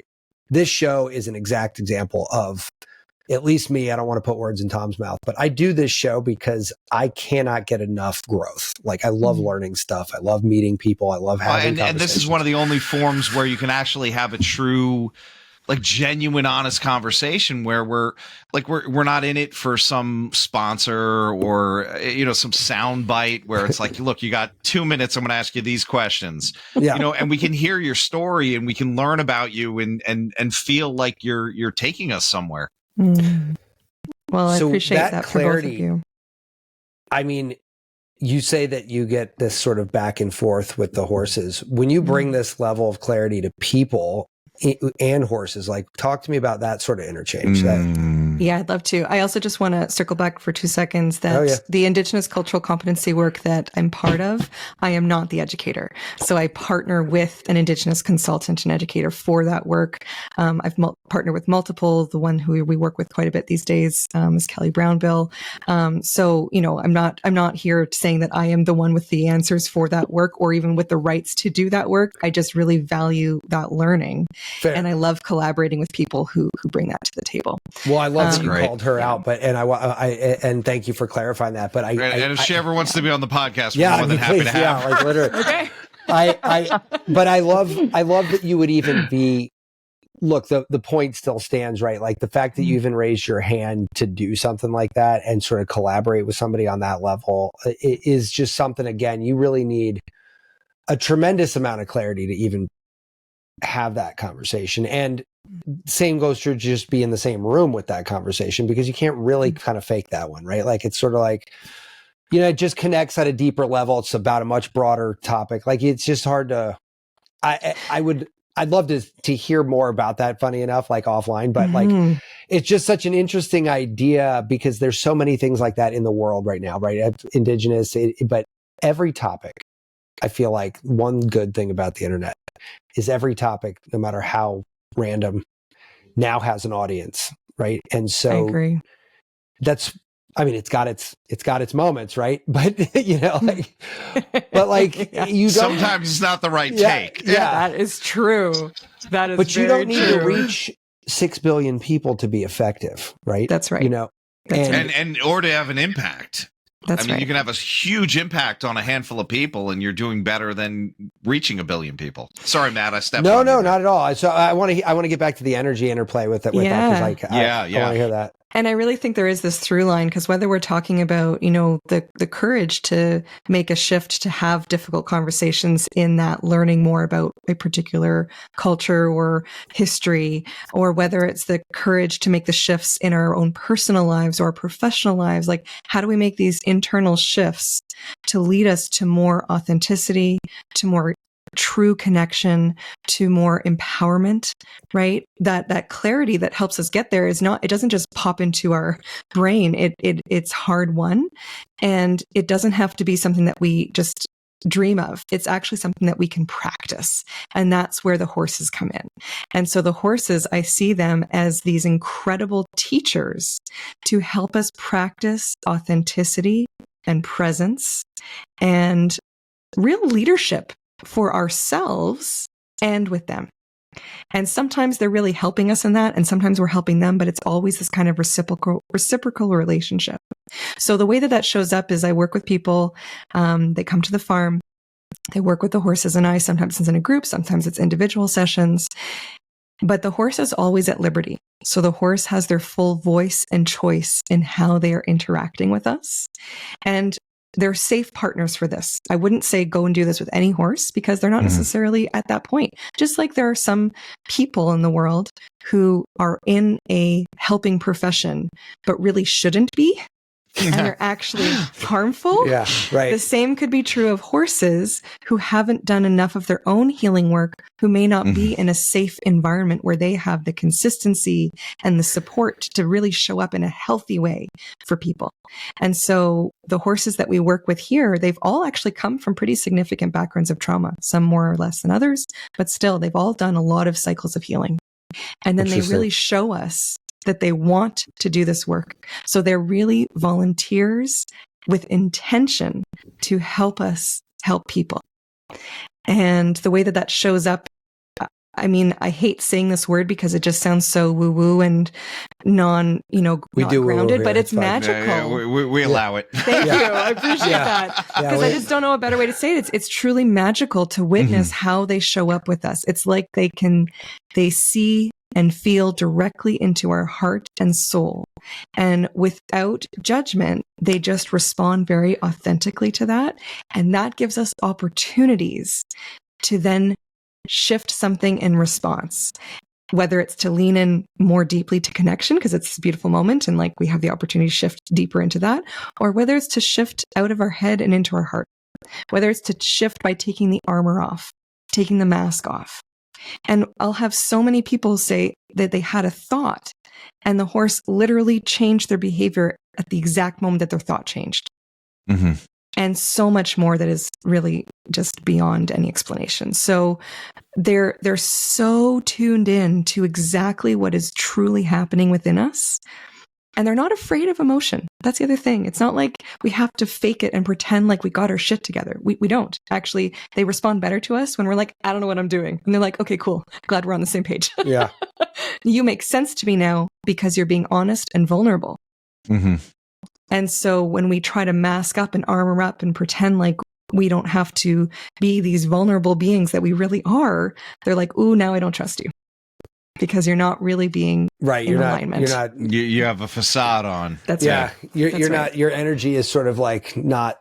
This show is an exact example of, at least me, I don't want to put words in Tom's mouth, but I do this show because I cannot get enough growth. Like, I love learning stuff. I love meeting people. I love having conversations. And this is one of the only forums where you can actually have a true, like, genuine, honest conversation where we're not in it for some sponsor or, you know, some sound bite where it's like, look, you got 2 minutes. I'm going to ask you these questions, you know, and we can hear your story and we can learn about you and feel like you're taking us somewhere. Well, I appreciate that clarity, for both of you. I mean, you say that you get this sort of back and forth with the horses. When you bring this level of clarity to people and horses, like, talk to me about that sort of interchange. Yeah, I'd love to. I also just want to circle back for 2 seconds that the Indigenous cultural competency work that I'm part of, I am not the educator. So I partner with an Indigenous consultant and educator for that work. I've partnered with multiple. The one who we work with quite a bit these days is Kelly Brownbill. So, you know, I'm not here saying that I am the one with the answers for that work or even with the rights to do that work. I just really value that learning. Fair. And I love collaborating with people who bring that to the table. Well, I love that you called her out, but and thank you for clarifying that. But and if she ever wants to be on the podcast, we're more than happy to have. Yeah, like literally. Okay. But I love that you would even be. Look, the point still stands, right? Like the fact that you even raised your hand to do something like that and sort of collaborate with somebody on that level is just something. Again, you really need a tremendous amount of clarity to even have that conversation. And same goes to just be in the same room with that conversation, because you can't really kind of fake that one, right? Like, it's sort of like, it just connects at a deeper level. It's about a much broader topic. Like, it's just hard to, I'd love to hear more about that, funny enough, like offline, but like, it's just such an interesting idea, because there's so many things like that in the world right now, right? Indigenous, but every topic, I feel like one good thing about the internet is every topic, no matter how random, now has an audience, right? And so I agree. it's got its moments, right? But like Yeah. you don't, sometimes it's not the right take. Yeah, that is true. That is, but you don't need true. to reach 6 billion people to be effective, right? That's right. And And or to have an impact. That's I mean, right. you can have a huge impact on a handful of people, and you're doing better than reaching 1 billion people. Sorry, Matt, I stepped on you there. not at all. So I want to get back to the energy interplay with that. With that, 'cause, like, I want to hear that. And I really think there is this through line, because whether we're talking about, the courage to make a shift, to have difficult conversations in that, learning more about a particular culture or history, or whether it's the courage to make the shifts in our own personal lives or professional lives, like, how do we make these internal shifts to lead us to more authenticity, to more true connection, to more empowerment, right? That clarity that helps us get there it doesn't just pop into our brain. It's hard won, and it doesn't have to be something that we just dream of. It's actually something that we can practice. And that's where the horses come in. And so the horses, I see them as these incredible teachers to help us practice authenticity and presence and real leadership for ourselves and with them. And sometimes they're really helping us in that, and sometimes we're helping them, but it's always this kind of reciprocal relationship. So the way that shows up is I work with people, they come to the farm, they work with the horses and I, sometimes it's in a group, sometimes it's individual sessions, but the horse is always at liberty. So the horse has their full voice and choice in how they are interacting with us. And they're safe partners for this. I wouldn't say go and do this with any horse, because they're not necessarily at that point. Just like there are some people in the world who are in a helping profession, but really shouldn't be, and they're actually harmful. Yeah, right. The same could be true of horses who haven't done enough of their own healing work, who may not be in a safe environment where they have the consistency and the support to really show up in a healthy way for people. And so the horses that we work with here, they've all actually come from pretty significant backgrounds of trauma, some more or less than others, but still they've all done a lot of cycles of healing. And then they really show us that they want to do this work. So they're really volunteers with intention to help us help people. And the way that shows up, I mean, I hate saying this word because it just sounds so woo-woo and not grounded, but it's magical. Yeah, we allow it. Thank you. I appreciate that. Because I just don't know a better way to say it. It's truly magical to witness how they show up with us. It's like they see and feel directly into our heart and soul. And without judgment, they just respond very authentically to that. And that gives us opportunities to then shift something in response, whether it's to lean in more deeply to connection, because it's a beautiful moment and like we have the opportunity to shift deeper into that, or whether it's to shift out of our head and into our heart, whether it's to shift by taking the armor off, taking the mask off. And I'll have so many people say that they had a thought and the horse literally changed their behavior at the exact moment that their thought changed. And so much more that is really just beyond any explanation. So they're so tuned in to exactly what is truly happening within us. And they're not afraid of emotion. That's the other thing. It's not like we have to fake it and pretend like we got our shit together. We don't. Actually, they respond better to us when we're like, I don't know what I'm doing. And they're like, okay, cool. Glad we're on the same page. Yeah. You make sense to me now because you're being honest and vulnerable. And so when we try to mask up and armor up and pretend like we don't have to be these vulnerable beings that we really are, they're like, ooh, now I don't trust you. Because you're not really being right. in alignment. You have a facade on. That's right. You're not. Your energy is sort of like not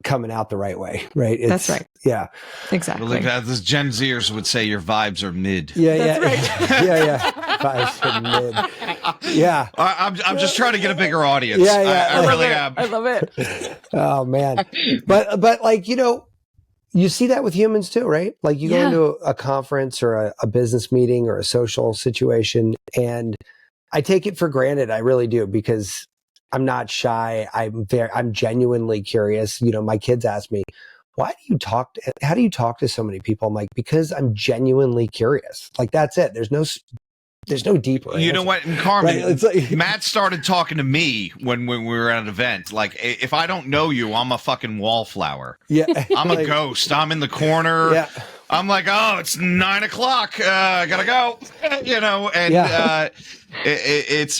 coming out the right way, right? That's right. Yeah, Exactly. Like as Gen Zers would say, your vibes are mid. yeah, That's yeah, right. yeah. Vibes are mid. Yeah, I'm just trying to get a bigger audience. Yeah, yeah. I really am. I love it. oh man, but like you see that with humans too, right? Like you go Yeah. into a conference or a business meeting or a social situation, and I take it for granted. I really do, because I'm not shy. I'm genuinely curious. My kids ask me, how do you talk to so many people? I'm like, because I'm genuinely curious. Like, that's it. There's no deeper You answer. know what? And Carmen, Right? It's like, Matt started talking to me when we were at an event. Like, if I don't know you, I'm a fucking wallflower. yeah, I'm a like, ghost. I'm in the corner. Yeah. I'm like, oh, it's 9 o'clock. I gotta go. And Yeah.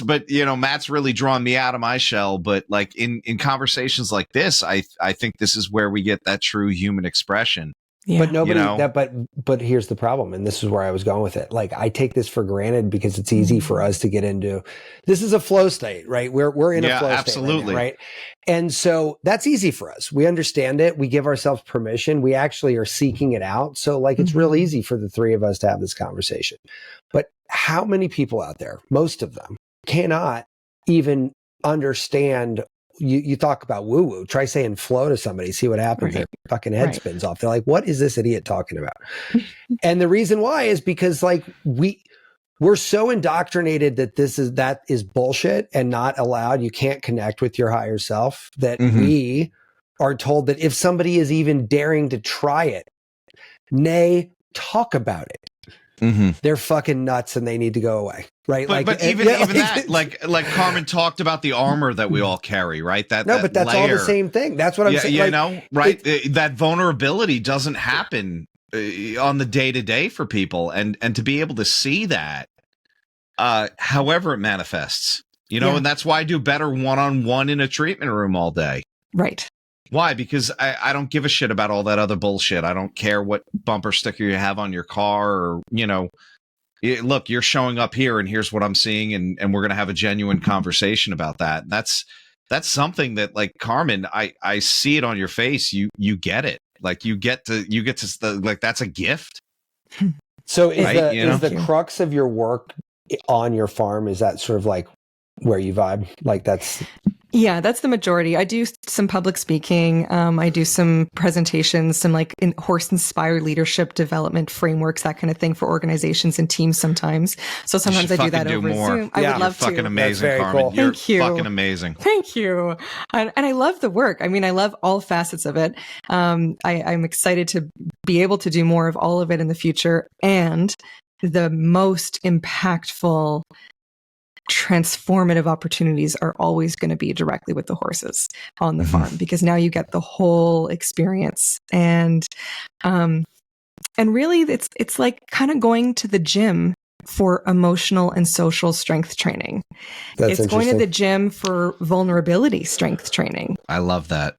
but Matt's really drawn me out of my shell. But like in conversations like this, I think this is where we get that true human expression. Yeah. But nobody You know? but here's the problem, and this is where I was going with it. Like, I take this for granted because it's easy for us to get into. This is a flow state, right? We're in a flow absolutely. state right now, right? And so that's easy for us. We understand it. We give ourselves permission. We actually are seeking it out. So like, it's real easy for the three of us to have this conversation. But how many people out there, most of them, cannot even understand. You talk about woo-woo, try saying flow to somebody, see what happens. Right. Their fucking head Right. spins off. They're like, what is this idiot talking about? And the reason why is because like we're so indoctrinated that that is bullshit and not allowed. You can't connect with your higher self, that we are told that if somebody is even daring to try it, nay, talk about it, they're fucking nuts and they need to go away. Right. But even that, like Carmen talked about the armor that we all carry, right? But that's all the same thing. That's what I'm saying. Right? That vulnerability doesn't happen on the day to day for people, and to be able to see that, however it manifests, and that's why I do better one-on-one in a treatment room all day. Right. Why? Because I don't give a shit about all that other bullshit. I don't care what bumper sticker you have on your car, or look, you're showing up here and here's what I'm seeing, and we're going to have a genuine conversation about that. That's something that, like, Carmen, I see it on your face. You get it. Like, you get to like, that's a gift. So is right? The crux of your work on your farm, is that sort of like where you vibe? Like, that's the majority. I do some public speaking. I do some presentations, some like horse-inspired leadership development frameworks, that kind of thing for organizations and teams sometimes. So sometimes I do that over Zoom. I would love to. Fucking amazing, Carmen. Cool. You're Thank you. fucking amazing. Thank you. And I love the work. I mean, I love all facets of it. I'm excited to be able to do more of all of it in the future. And the most impactful transformative opportunities are always going to be directly with the horses on the farm, because now you get the whole experience. And really it's like kind of going to the gym for emotional and social strength training. It's going to the gym for vulnerability strength training. I love that.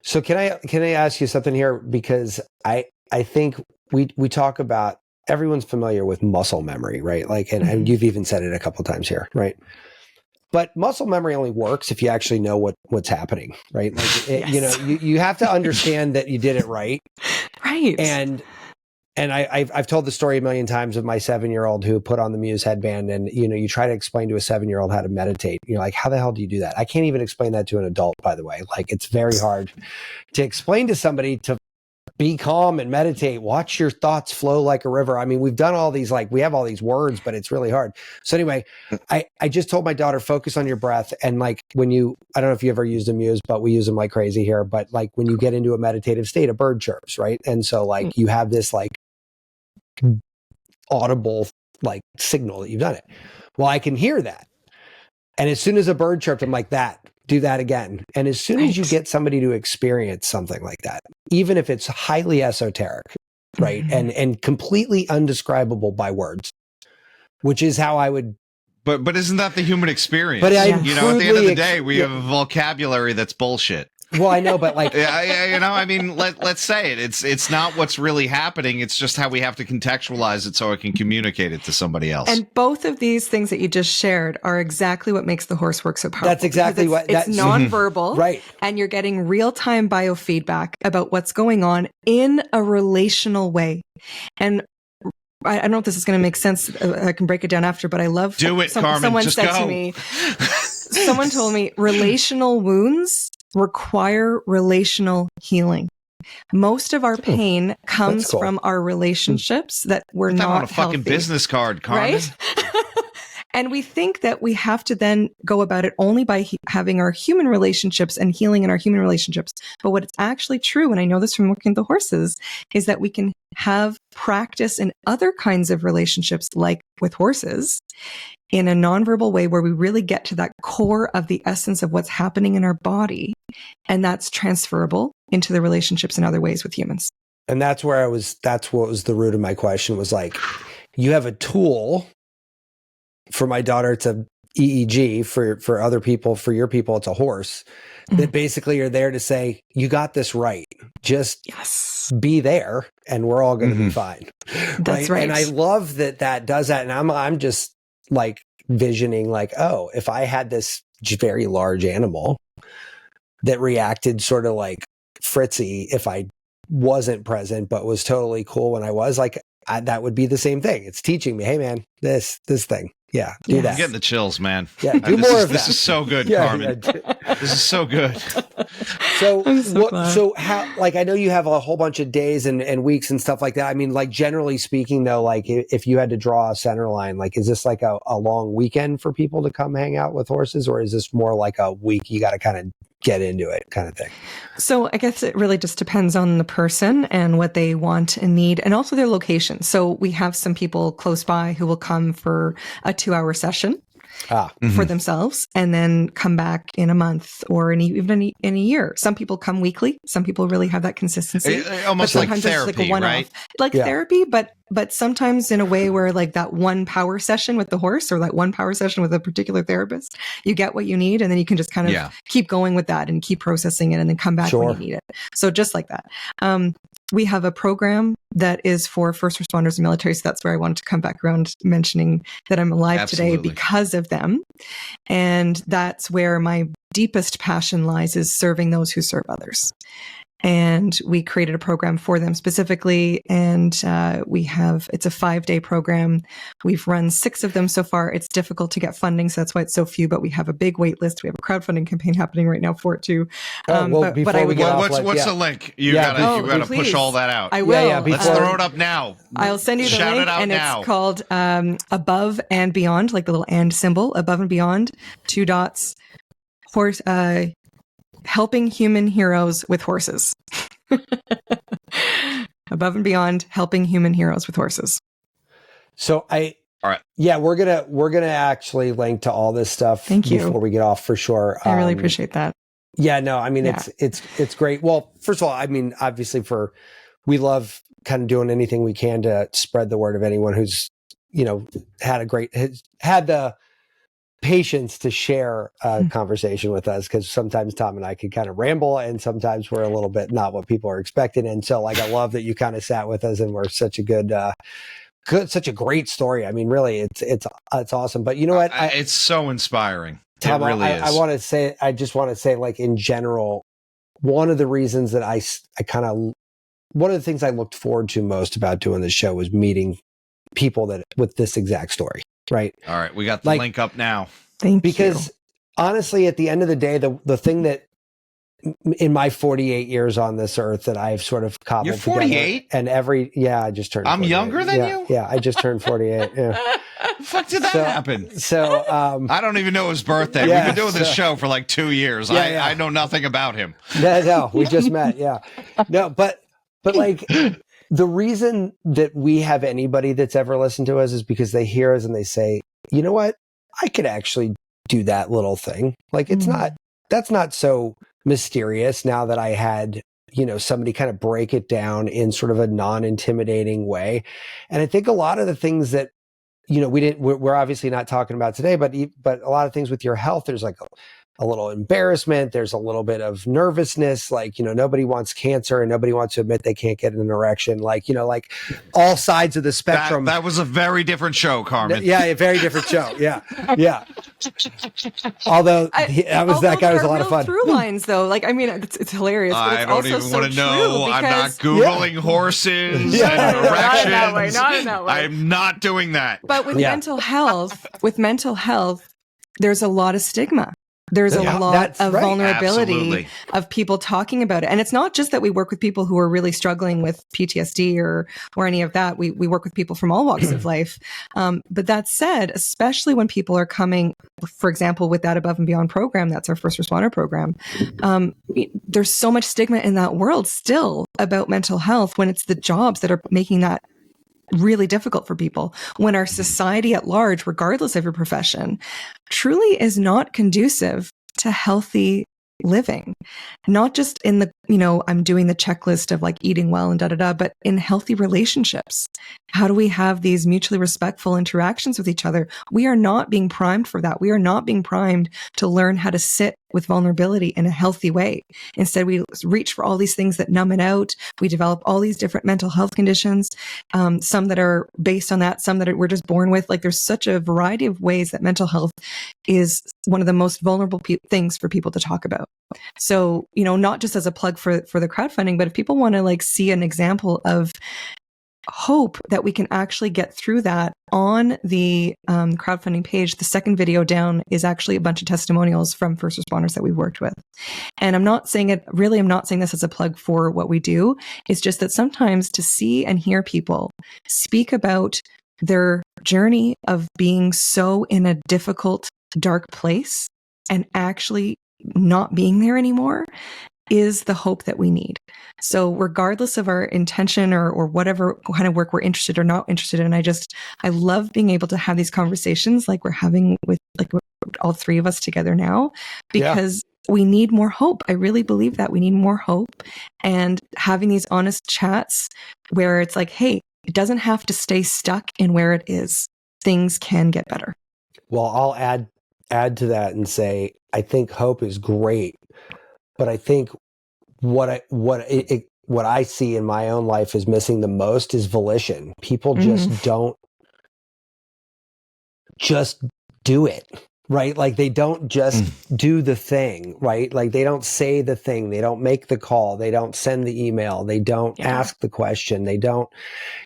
So can I ask you something here? Because I think we talk about, everyone's familiar with muscle memory, right? Like, and you've even said it a couple of times here, right? But muscle memory only works if you actually know what's happening, right? Like, you have to understand that you did it right. Right. And I've told the story a million times of my 7-year-old who put on the Muse headband, and, you try to explain to a 7-year-old how to meditate. You're like, how the hell do you do that? I can't even explain that to an adult, by the way. Like, it's very hard to explain to somebody to be calm and meditate, watch your thoughts flow like a river. I mean, we've done all these, like, we have all these words, but it's really hard. So anyway, I just told my daughter, focus on your breath. And like, I don't know if you ever used a Muse, but we use them like crazy here. But like, when you get into a meditative state, a bird chirps, right? And so like, you have this like audible like signal that you've done it. Well, I can hear that. And as soon as a bird chirped, I'm like, do that again. And as soon as you get somebody to experience something like that, even if it's highly esoteric, right, and completely undescribable by words, which is how I would. But isn't that the human experience? But at the end of the day, we have a vocabulary that's bullshit. Well, I know, but like, I mean, let's say it. It's not what's really happening. It's just how we have to contextualize it so I can communicate it to somebody else. And both of these things that you just shared are exactly what makes the horse work so powerful. That's exactly it's nonverbal, right? And you're getting real-time biofeedback about what's going on in a relational way. And I don't know if this is going to make sense. I can break it down after, but I love Carmen. Someone just said go. to me, someone told me, relational wounds require relational healing. Most of our pain comes from our relationships that were Put that not on a fucking healthy, business card, Carmen. right? And we think that we have to then go about it only by having our human relationships and healing in our human relationships. But what it's actually true, and I know this from working with the horses, is that we can have practice in other kinds of relationships, like with horses, in a nonverbal way where we really get to that core of the essence of what's happening in our body. And that's transferable into the relationships in other ways with humans. And that's what was the root of my question was like, you have a tool. For my daughter, it's a EEG. For other people, for your people, it's a horse. That basically are there to say, you got this right. Just be there and we're all going to be fine. That's right. And I love that does that. And I'm just like visioning like, oh, if I had this very large animal that reacted sort of like Fritzy if I wasn't present, but was totally cool when I was, like, that would be the same thing. It's teaching me, hey man, this thing. Yeah, do that. I'm getting the chills, man. Yeah, do more of that. This is so good, Carmen. This is so good. So how, like, I know you have a whole bunch of days and weeks and stuff like that. I mean, like, generally speaking though, like if you had to draw a center line, like, is this like a long weekend for people to come hang out with horses, or is this more like a week you got to kind of get into it kind of thing? So I guess it really just depends on the person and what they want and need, and also their location. So we have some people close by who will come for a 2-hour session for themselves and then come back in a month or even in a year. Some people come weekly. Some people really have that consistency. Almost like therapy, right? Like therapy, but sometimes in a way where like that one power session with the horse or that one power session with a particular therapist, you get what you need and then you can just kind of keep going with that and keep processing it and then come back when you need it. So just like that. We have a program that is for first responders and military. So that's where I wanted to come back around mentioning that I'm alive today because of them. And that's where my deepest passion lies, is serving those who serve others. And we created a program for them specifically. And it's a 5-day program. We've run 6 of them so far. It's difficult to get funding, so that's why it's so few, but we have a big wait list. We have a crowdfunding campaign happening right now for it too. What's the link? You gotta push all that out. I will. Let's throw it up now. I'll send you the Shout link, it out and now. It's called Above and Beyond, like the little and symbol, Above and Beyond, 2 dots, horse, helping human heroes with horses. Above and Beyond, helping human heroes with horses. So all right. Yeah, we're gonna actually link to all this stuff. Thank you. Before we get off, for sure. I really appreciate that. Yeah, no, I mean, it's great. Well, first of all, I mean, obviously we love kind of doing anything we can to spread the word of anyone who's, had the patience to share a conversation with us, because sometimes Tom and I can kind of ramble and sometimes we're a little bit not what people are expecting. And so, like, I love that you kind of sat with us and we're such a such a great story. I mean, really, it's awesome. But you know what? It's so inspiring. Tom, it really is. I just want to say, like, in general, one of the reasons that one of the things I looked forward to most about doing this show was meeting people with this exact story. Right. All right. We got the link up now. Thank you. Because honestly, at the end of the day, the thing that in my 48 years on this earth that I've sort of cobbled You're 48? together, and I just turned 48. I'm younger than you? Yeah, I just turned 48. Yeah. The fuck did that happen? So I don't even know his birthday. We've been doing this show for like 2 years. I know nothing about him. No, we just met. Yeah. No, but like, the reason that we have anybody that's ever listened to us is because they hear us and they say, you know what? I could actually do that little thing. Like, that's not so mysterious now that I had, somebody kind of break it down in sort of a non-intimidating way. And I think a lot of the things that, we're obviously not talking about today, but a lot of things with your health, there's like a little embarrassment. There's a little bit of nervousness. Like, nobody wants cancer and nobody wants to admit they can't get an erection. Like, like all sides of the spectrum. That was a very different show, Carmen. Yeah, a very different show. Yeah. Yeah. Although that guy was a lot of fun. Through lines, though, like, I mean, it's hilarious. But it's I don't even want to know. I'm not Googling horses and erections. Not in that way. I'm not doing that. But with mental health, there's a lot of stigma. There's a lot of vulnerability of people talking about it. And it's not just that we work with people who are really struggling with PTSD or any of that. We work with people from all walks of life. But that said, especially when people are coming, for example, with that Above and Beyond program, that's our first responder program. There's so much stigma in that world still about mental health when it's the jobs that are making that really difficult for people, when our society at large, regardless of your profession, truly is not conducive to healthy living. Not just in the, I'm doing the checklist of like eating well and but in healthy relationships. How do we have these mutually respectful interactions with each other? We are not being primed for that. We are not being primed to learn how to sit with vulnerability in a healthy way. Instead, we reach for all these things that numb it out. We develop all these different mental health conditions, some that are based on that, some that we're just born with. Like, there's such a variety of ways that mental health is one of the most vulnerable things for people to talk about. So, not just as a plug for the crowdfunding, but if people want to like see an example of hope that we can actually get through that on the crowdfunding page, the second video down is actually a bunch of testimonials from first responders that we've worked with. And I'm not saying this as a plug for what we do. It's just that sometimes to see and hear people speak about their journey of being so in a difficult, dark place and actually not being there anymore is the hope that we need. So regardless of our intention or whatever kind of work we're interested or not interested in, I love being able to have these conversations like we're having with like all three of us together now, because we need more hope. I really believe that we need more hope, and having these honest chats where it's like, hey, it doesn't have to stay stuck in where it is. Things can get better. Well, I'll add to that and say, I think hope is great. But I think what I see in my own life is missing the most is volition. People just don't just do it, right? Like they don't just do the thing, right? Like they don't say the thing. They don't make the call. They don't send the email. They don't ask the question. They don't,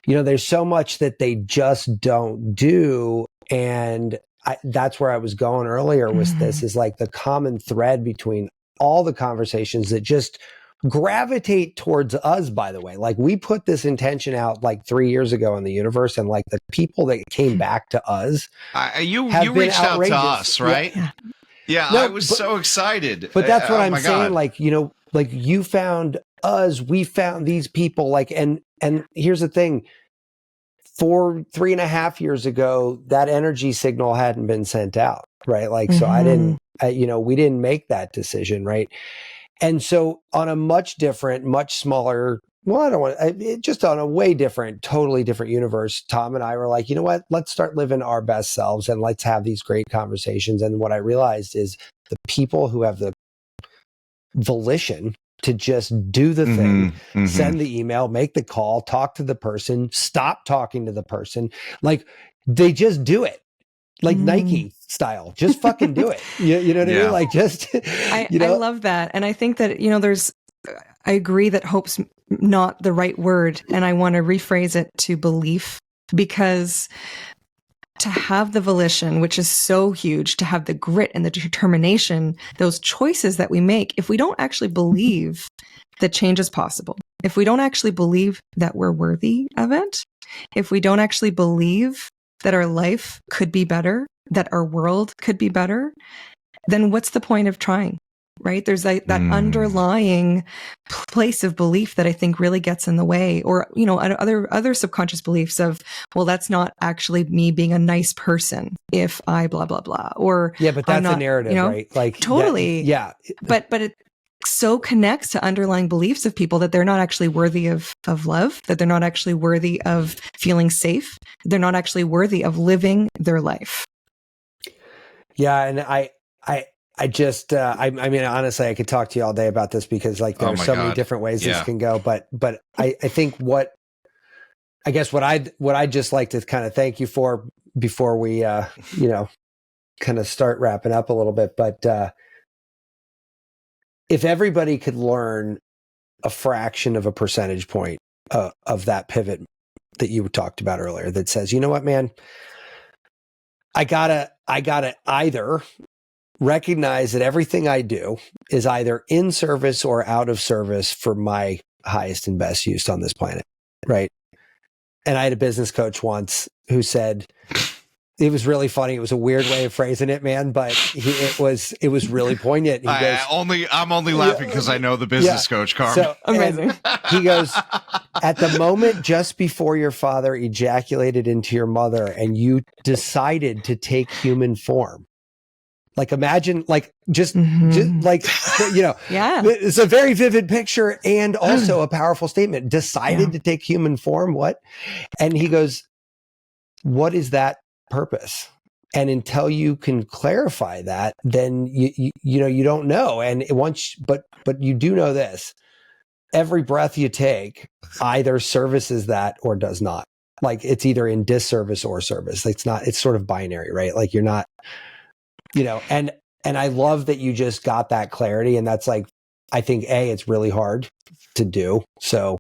there's so much that they just don't do. And that's where I was going earlier with this is like the common thread between all the conversations that just gravitate towards us, by the way. Like we put this intention out like 3 years ago in the universe, and like the people that came back to us, you reached out to us, right? Yeah, no, I was so excited. But that's what I'm saying. Like, like you found us, we found these people, like, and here's the thing. 3.5 years ago, that energy signal hadn't been sent out, right? Like, so I didn't, we didn't make that decision, right? And so on a much different, much smaller, just on a way different, totally different universe, Tom and I were like, you know what, let's start living our best selves and let's have these great conversations. And what I realized is the people who have the volition to just do the thing, send the email, make the call, talk to the person, stop talking to the person. Like they just do it, like Nike style, just fucking do it. You know what I mean? Like just, I love that. And I think that, I agree that hope's not the right word. And I want to rephrase it to belief, because to have the volition, which is so huge, to have the grit and the determination, those choices that we make, if we don't actually believe that change is possible, if we don't actually believe that we're worthy of it, if we don't actually believe that our life could be better, that our world could be better, then what's the point of trying? Right? There's that underlying place of belief that I think really gets in the way, or, other subconscious beliefs of, well, that's not actually me being a nice person if I blah, blah, blah, or. Yeah, but that's a narrative, right? Like totally. But it so connects to underlying beliefs of people that they're not actually worthy of love, that they're not actually worthy of feeling safe. They're not actually worthy of living their life. Yeah. And I just, I mean, honestly, I could talk to you all day about this because like there are so many different ways this can go. But I think I guess what I'd just like to kind of thank you for before we, kind of start wrapping up a little bit. But if everybody could learn a fraction of a percentage point of that pivot that you talked about earlier, that says, you know what, man, I gotta either recognize that everything I do is either in service or out of service for my highest and best use on this planet. Right. And I had a business coach once who said, it was really funny. It was a weird way of phrasing it, man, but it was really poignant. I'm only laughing because I know the business coach, Carmen. So amazing. He goes, at the moment just before your father ejaculated into your mother and you decided to take human form. Like imagine, like just like, yeah, it's a very vivid picture and also a powerful statement. Decided to take human form. What? And he goes, what is that purpose? And until you can clarify that, then you don't know. And but you do know this: every breath you take either services that or does not. Like it's either in disservice or service. It's not. It's sort of binary, right? Like you're not. And I love that you just got that clarity. And that's like, I think it's really hard to do. So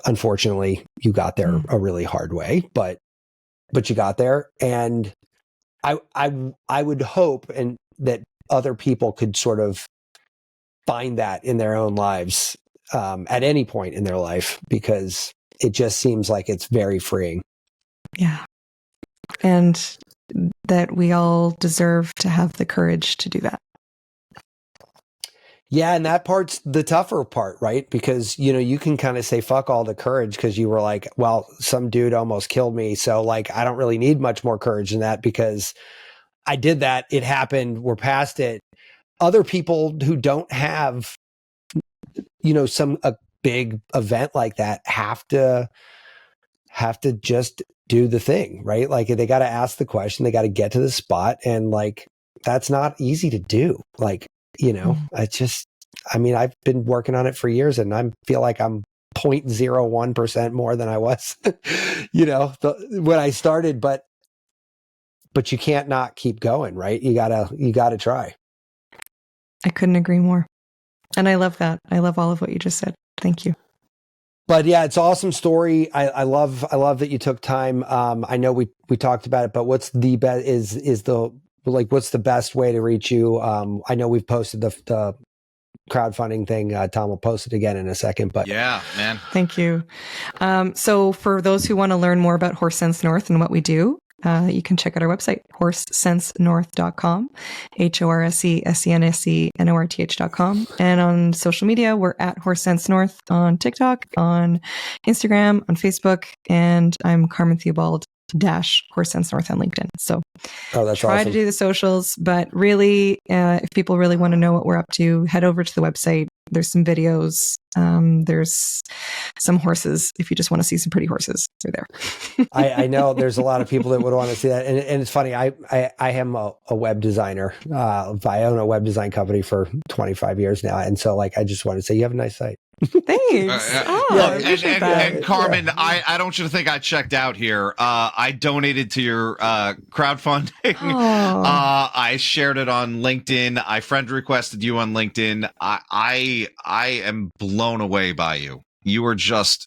unfortunately you got there a really hard way, but you got there. And I would hope and that other people could sort of find that in their own lives, at any point in their life, because it just seems like it's very freeing. Yeah. And that we all deserve to have the courage to do that. Yeah. And that part's the tougher part, right? Because, you can kind of say, fuck all the courage because you were like, well, some dude almost killed me. So like, I don't really need much more courage than that because I did that. It happened. We're past it. Other people who don't have, a big event like that have to just do the thing, right? Like they got to ask the question, they got to get to the spot. And like, that's not easy to do. Like, I've been working on it for years and I feel like I'm 0.01% more than I was, when I started, but you can't not keep going, right? You gotta try. I couldn't agree more. And I love that. I love all of what you just said. Thank you. But yeah, it's an awesome story. I love that you took time. I know we talked about it, but what's the best what's the best way to reach you? I know we've posted the crowdfunding thing. Tom will post it again in a second, but yeah, man. Thank you. So for those who want to learn more about Horse Sense North and what we do, you can check out our website, horsesensenorth.com, HORSESENSENORTH.com. And on social media, we're at Horse Sense North on TikTok, on Instagram, on Facebook, and I'm Carmen Theobald Horse Sense North on LinkedIn. So that's try awesome. to do the socials, but really, if people really want to know what we're up to, head over to the website. There's some videos. There's some horses. If you just want to see some pretty horses, they're there. I know there's a lot of people that would want to see that. And it's funny. I am a web designer. I own a web design company for 25 years now. And so like, I just want to say you have a nice site. Thanks. And Carmen, I don't want you to think I checked out here. I donated to your crowdfunding. I shared it on LinkedIn. I friend requested you on LinkedIn. I am blown away by you. You are just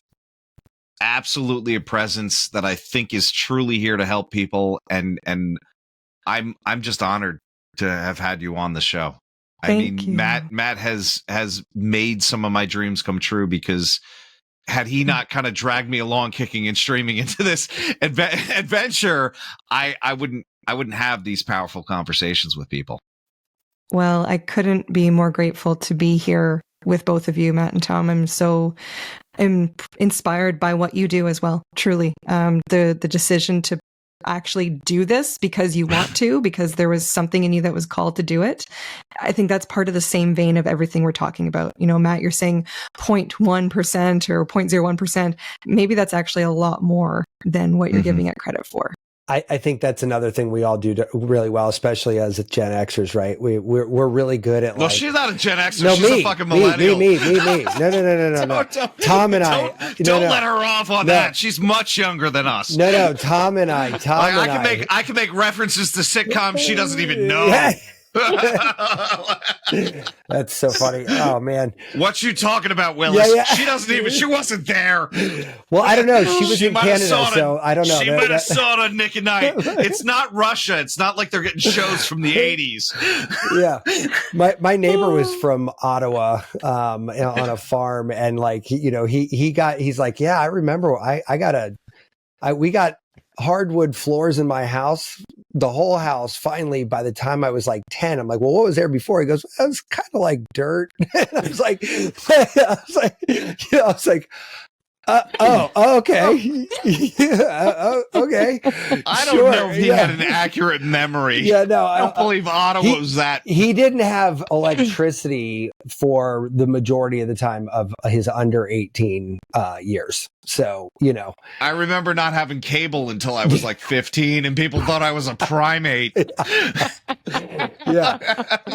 absolutely a presence that I think is truly here to help people, and I'm just honored to have had you on the show. Thank you. Matt has made some of my dreams come true, because had he not kind of dragged me along kicking and streaming into this adventure, I wouldn't have these powerful conversations with people. Well, I couldn't be more grateful to be here with both of you, Matt and Tom. I'm inspired by what you do as well. Truly, the decision to actually do this because you want to, because there was something in you that was called to do it. I think that's part of the same vein of everything we're talking about. Matt, you're saying 0.1% or 0.01%. Maybe that's actually a lot more than what you're giving it credit for. I think that's another thing we all do really well, especially as Gen Xers, right? We're really good at. Well, like, she's not a Gen Xer. No, she's me, a fucking millennial. Me. No. Tom and I. Don't let her off on that. She's much younger than us. No. Tom and I. I can make references to sitcoms she doesn't even know. That's so funny. Oh man, what you talking about, Willis? Yeah. She wasn't there. Well, I don't know. She was in Canada, so I don't know. She might have saw it on Nick at Night. It's not Russia. It's not like they're getting shows from the 80s. Yeah, my neighbor was from Ottawa, on a farm, and like he's like, yeah, I remember. We got hardwood floors in my house, the whole house. Finally, by the time I was like 10, I'm like, well, what was there before? He goes, it was kind of like dirt. And I was like, okay. Okay. I don't know if he had an accurate memory. Yeah, no, I don't believe Ottawa was that. He didn't have electricity for the majority of the time of his under 18 years. So, I remember not having cable until I was like 15, and people thought I was a primate. Yeah.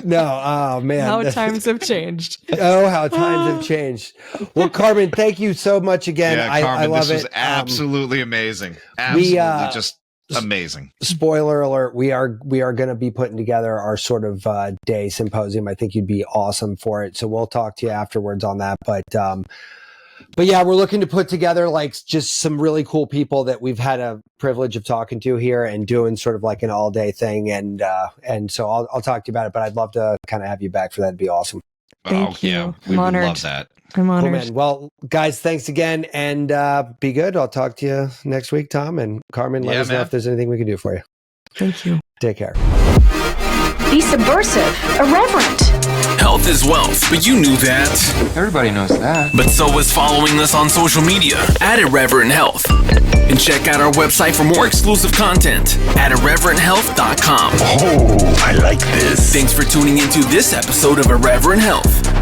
No, oh man. How times have changed. Oh, how times have changed. Well, Carmen, thank you so much again. Yeah, Carmen, I love this it. was absolutely amazing. Absolutely just amazing. Spoiler alert, we are going to be putting together our sort of day symposium. I think you'd be awesome for it. So we'll talk to you afterwards on that. But yeah, we're looking to put together like just some really cool people that we've had a privilege of talking to here and doing sort of like an all day thing. And so I'll talk to you about it, but I'd love to kind of have you back for that. It'd be awesome. Thank you. Yeah, we I'm would honored. love that. I'm honored. Cool, man. Well, guys, thanks again, and be good. I'll talk to you next week, Tom and Carmen. Let us know if there's anything we can do for you. Thank you. Take care. Be subversive, irreverent. Health is wealth, but you knew that. Everybody knows that. But so is following us on social media at Irreverent Health. And check out our website for more exclusive content at irreverenthealth.com. Oh, I like this. Thanks for tuning into this episode of Irreverent Health.